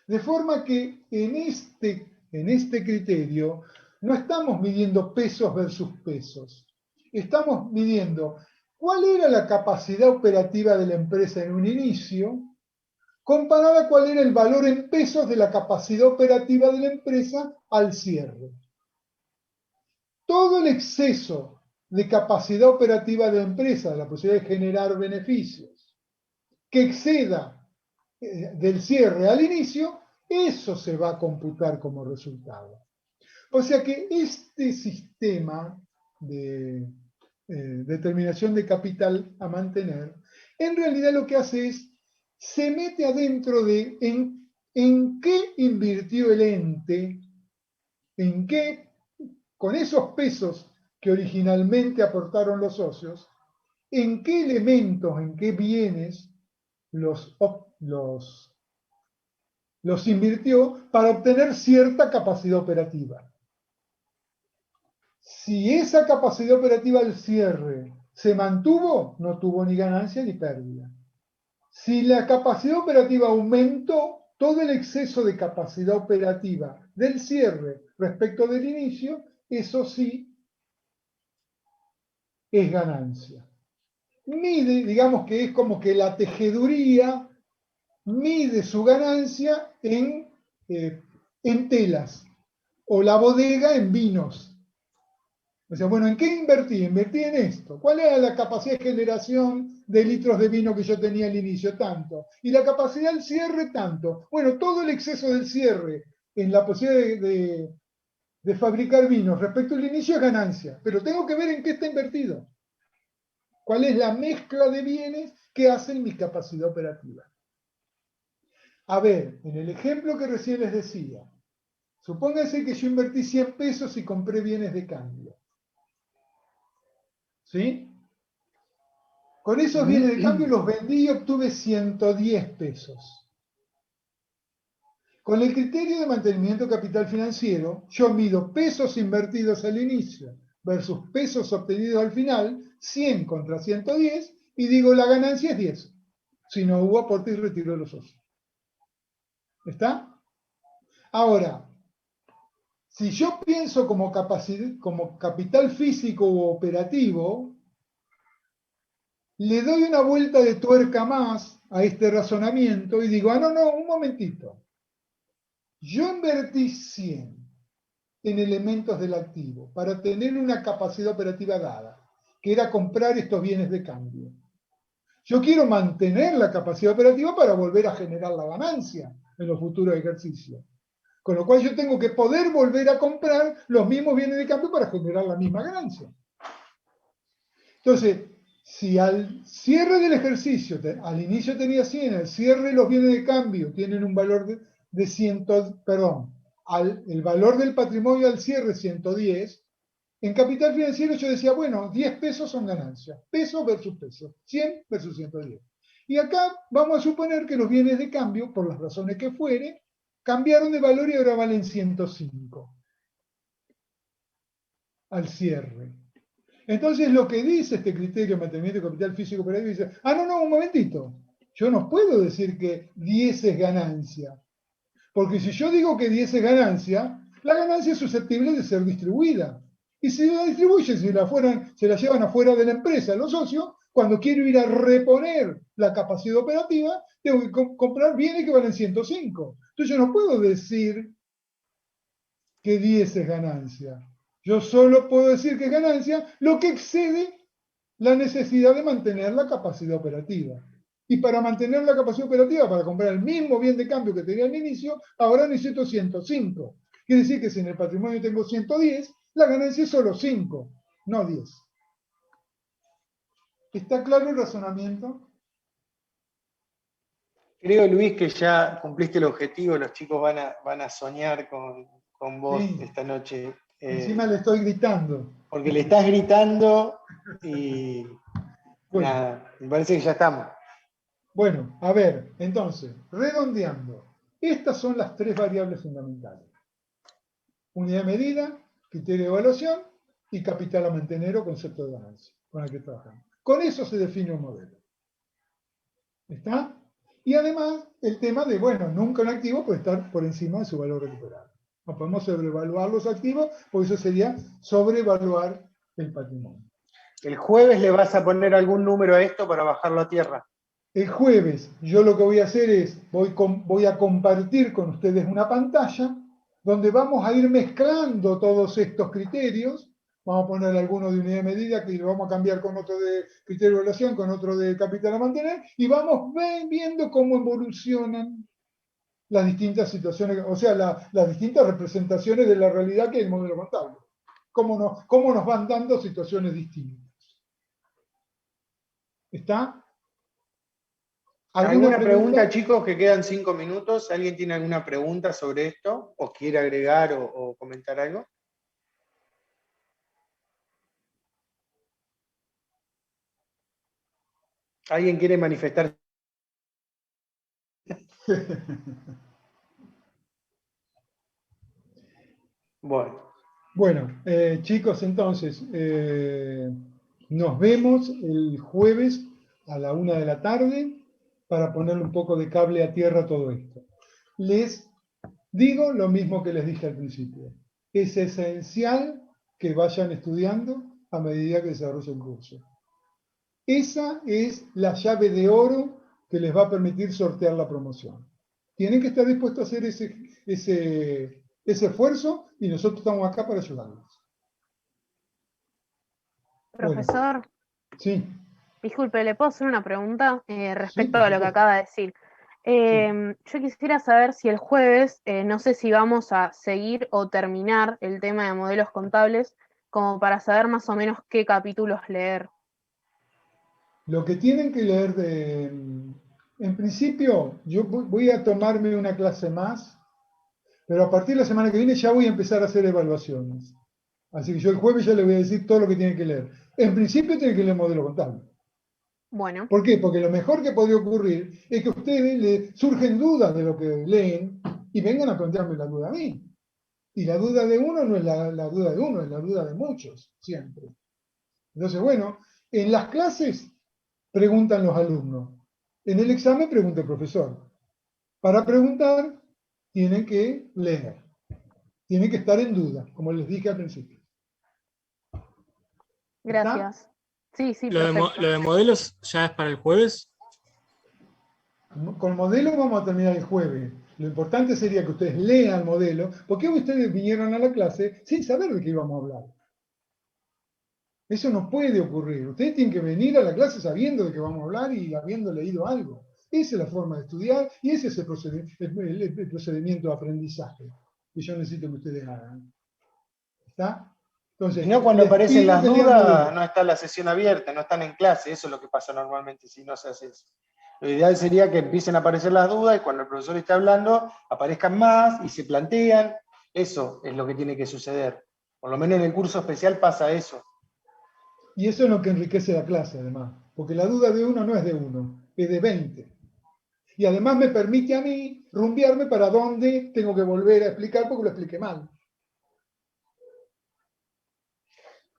De forma que en este criterio no estamos midiendo pesos versus pesos. Estamos midiendo cuál era la capacidad operativa de la empresa en un inicio, comparada a cuál era el valor en pesos de la capacidad operativa de la empresa al cierre. Todo el exceso de capacidad operativa de la empresa, la posibilidad de generar beneficios, que exceda del cierre al inicio, eso se va a computar como resultado. O sea que este sistema de determinación de capital a mantener, en realidad lo que hace es, se mete adentro de en qué invirtió el ente, en qué, con esos pesos que originalmente aportaron los socios, en qué elementos, en qué bienes los invirtió para obtener cierta capacidad operativa. Si esa capacidad operativa al cierre se mantuvo, no tuvo ni ganancia ni pérdida. Si la capacidad operativa aumentó, todo el exceso de capacidad operativa del cierre respecto del inicio, eso sí es ganancia. Mide, digamos que es como que la tejeduría mide su ganancia en telas o la bodega en vinos. O sea, bueno, ¿en qué invertí? Invertí en esto. ¿Cuál era la capacidad de generación de litros de vino que yo tenía al inicio? Tanto. Y la capacidad del cierre, tanto. Bueno, todo el exceso del cierre en la posibilidad de fabricar vinos respecto al inicio es ganancia. Pero tengo que ver en qué está invertido. ¿Cuál es la mezcla de bienes que hacen mi capacidad operativa? A ver, en el ejemplo que recién les decía, supónganse que yo invertí 100 pesos y compré bienes de cambio. ¿Sí? Con esos bienes de cambio los vendí y obtuve 110 pesos. Con el criterio de mantenimiento de capital financiero, yo mido pesos invertidos al inicio versus pesos obtenidos al final, 100 contra 110, y digo la ganancia es 10. Si no hubo aporte y retiro de los socios. ¿Está? Ahora, si yo pienso como capital físico u operativo, le doy una vuelta de tuerca más a este razonamiento y digo, no, un momentito. Yo invertí 100 en elementos del activo para tener una capacidad operativa dada, que era comprar estos bienes de cambio. Yo quiero mantener la capacidad operativa para volver a generar la ganancia en los futuros ejercicios. Con lo cual yo tengo que poder volver a comprar los mismos bienes de cambio para generar la misma ganancia. Entonces, si al cierre del ejercicio, al inicio tenía 100, al cierre los bienes de cambio tienen un valor de 100, perdón, el valor del patrimonio al cierre 110, en capital financiero yo decía, bueno, 10 pesos son ganancias, peso versus peso, 100 versus 110. Y acá vamos a suponer que los bienes de cambio, por las razones que fuere, cambiaron de valor y ahora valen 105 al cierre. Entonces lo que dice este criterio de mantenimiento de capital físico operativo dice, no, un momentito, yo no puedo decir que 10 es ganancia, porque si yo digo que 10 es ganancia, la ganancia es susceptible de ser distribuida. Y si la distribuyen, se la llevan afuera de la empresa, los socios, cuando quiero ir a reponer la capacidad operativa, tengo que comprar bienes que valen 105. Entonces yo no puedo decir que 10 es ganancia. Yo solo puedo decir que es ganancia lo que excede la necesidad de mantener la capacidad operativa. Y para mantener la capacidad operativa, para comprar el mismo bien de cambio que tenía al inicio, ahora necesito 105. Quiere decir que si en el patrimonio tengo 110, la ganancia es solo 5, no 10. ¿Está claro el razonamiento? Creo, Luis, que ya cumpliste el objetivo, los chicos van a soñar con vos Sí. esta noche. Encima le estoy gritando. Porque le estás gritando y bueno. Nada, me parece que ya estamos. Bueno, a ver, entonces, redondeando. Estas son las 3 variables fundamentales. Unidad de medida, criterio de evaluación y capital a mantener o concepto de ganancia con el que trabajamos. Con eso se define un modelo. ¿Está? Y además, el tema de, bueno, nunca un activo puede estar por encima de su valor recuperado. No podemos sobrevaluar los activos, porque eso sería sobrevaluar el patrimonio. ¿El jueves le vas a poner algún número a esto para bajarlo a tierra? El jueves yo lo que voy a hacer es, voy a compartir con ustedes una pantalla donde vamos a ir mezclando todos estos criterios. Vamos a poner alguno de unidad de medida, que lo vamos a cambiar con otro de criterio de evaluación, con otro de capital a mantener, y vamos viendo cómo evolucionan las distintas situaciones, o sea, las distintas representaciones de la realidad que es el modelo contable. Cómo nos van dando situaciones distintas. ¿Está? ¿Alguna pregunta, chicos, que quedan 5 minutos? ¿Alguien tiene alguna pregunta sobre esto? ¿O quiere agregar o comentar algo? ¿Alguien quiere manifestar? Bueno, Bueno, chicos, entonces, nos vemos el jueves a la 1 de la tarde para ponerle un poco de cable a tierra a todo esto. Les digo lo mismo que les dije al principio. Es esencial que vayan estudiando a medida que desarrolle el curso. Esa es la llave de oro que les va a permitir sortear la promoción. Tienen que estar dispuestos a hacer ese esfuerzo y nosotros estamos acá para ayudarlos. Profesor, Bueno, sí. disculpe, ¿le puedo hacer una pregunta respecto Sí, a lo que acaba de decir? Yo quisiera saber si el jueves, no sé si vamos a seguir o terminar el tema de modelos contables, como para saber más o menos qué capítulos leer. Lo que tienen que leer en principio, yo voy a tomarme una clase más, pero a partir de la semana que viene ya voy a empezar a hacer evaluaciones. Así que yo el jueves ya les voy a decir todo lo que tienen que leer. En principio tienen que leer modelo contable. Bueno. ¿Por qué? Porque lo mejor que podría ocurrir es que a ustedes les surgen dudas de lo que leen y vengan a plantearme la duda a mí. Y la duda de uno no es la duda de uno, es la duda de muchos, siempre. Entonces, bueno, en las clases preguntan los alumnos. En el examen pregunta el profesor. Para preguntar, tienen que leer. Tienen que estar en duda, como les dije al principio. Gracias. Sí, sí, ¿Lo perfecto. de modelos ya es para el jueves? Con modelo vamos a terminar el jueves. Lo importante sería que ustedes lean el modelo, porque ustedes vinieron a la clase sin saber de qué íbamos a hablar. Eso no puede ocurrir. Ustedes tienen que venir a la clase sabiendo de qué vamos a hablar y habiendo leído algo. Esa es la forma de estudiar y ese es el procedimiento de aprendizaje que yo necesito que ustedes hagan. ¿Está? Entonces, Y no, cuando les aparecen pido las que lean dudas, modelo. no está la sesión abierta, no están en clase, eso es lo que pasa normalmente si no se hace eso. Lo ideal sería que empiecen a aparecer las dudas y cuando el profesor esté hablando, aparezcan más y se plantean. Eso es lo que tiene que suceder. Por lo menos en el curso especial pasa eso. Y eso es lo que enriquece la clase, además. Porque la duda de uno no es de uno, es de 20. Y además me permite a mí rumbearme para dónde tengo que volver a explicar porque lo expliqué mal.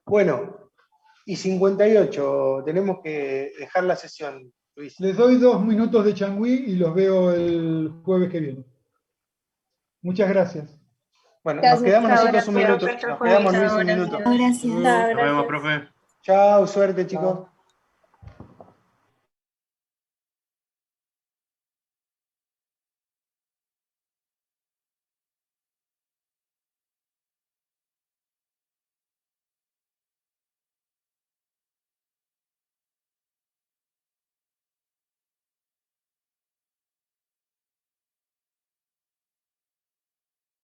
Bueno, y 58, tenemos que dejar la sesión, Luis. Les doy 2 minutos de changüí y los veo el jueves que viene. Muchas gracias. Bueno, Gracias, nos quedamos chao, nosotros un gracias. minuto. Nos quedamos Luis un minuto. Gracias. Chao, Nos vemos, gracias. profe. Chao, suerte, Chao. chicos.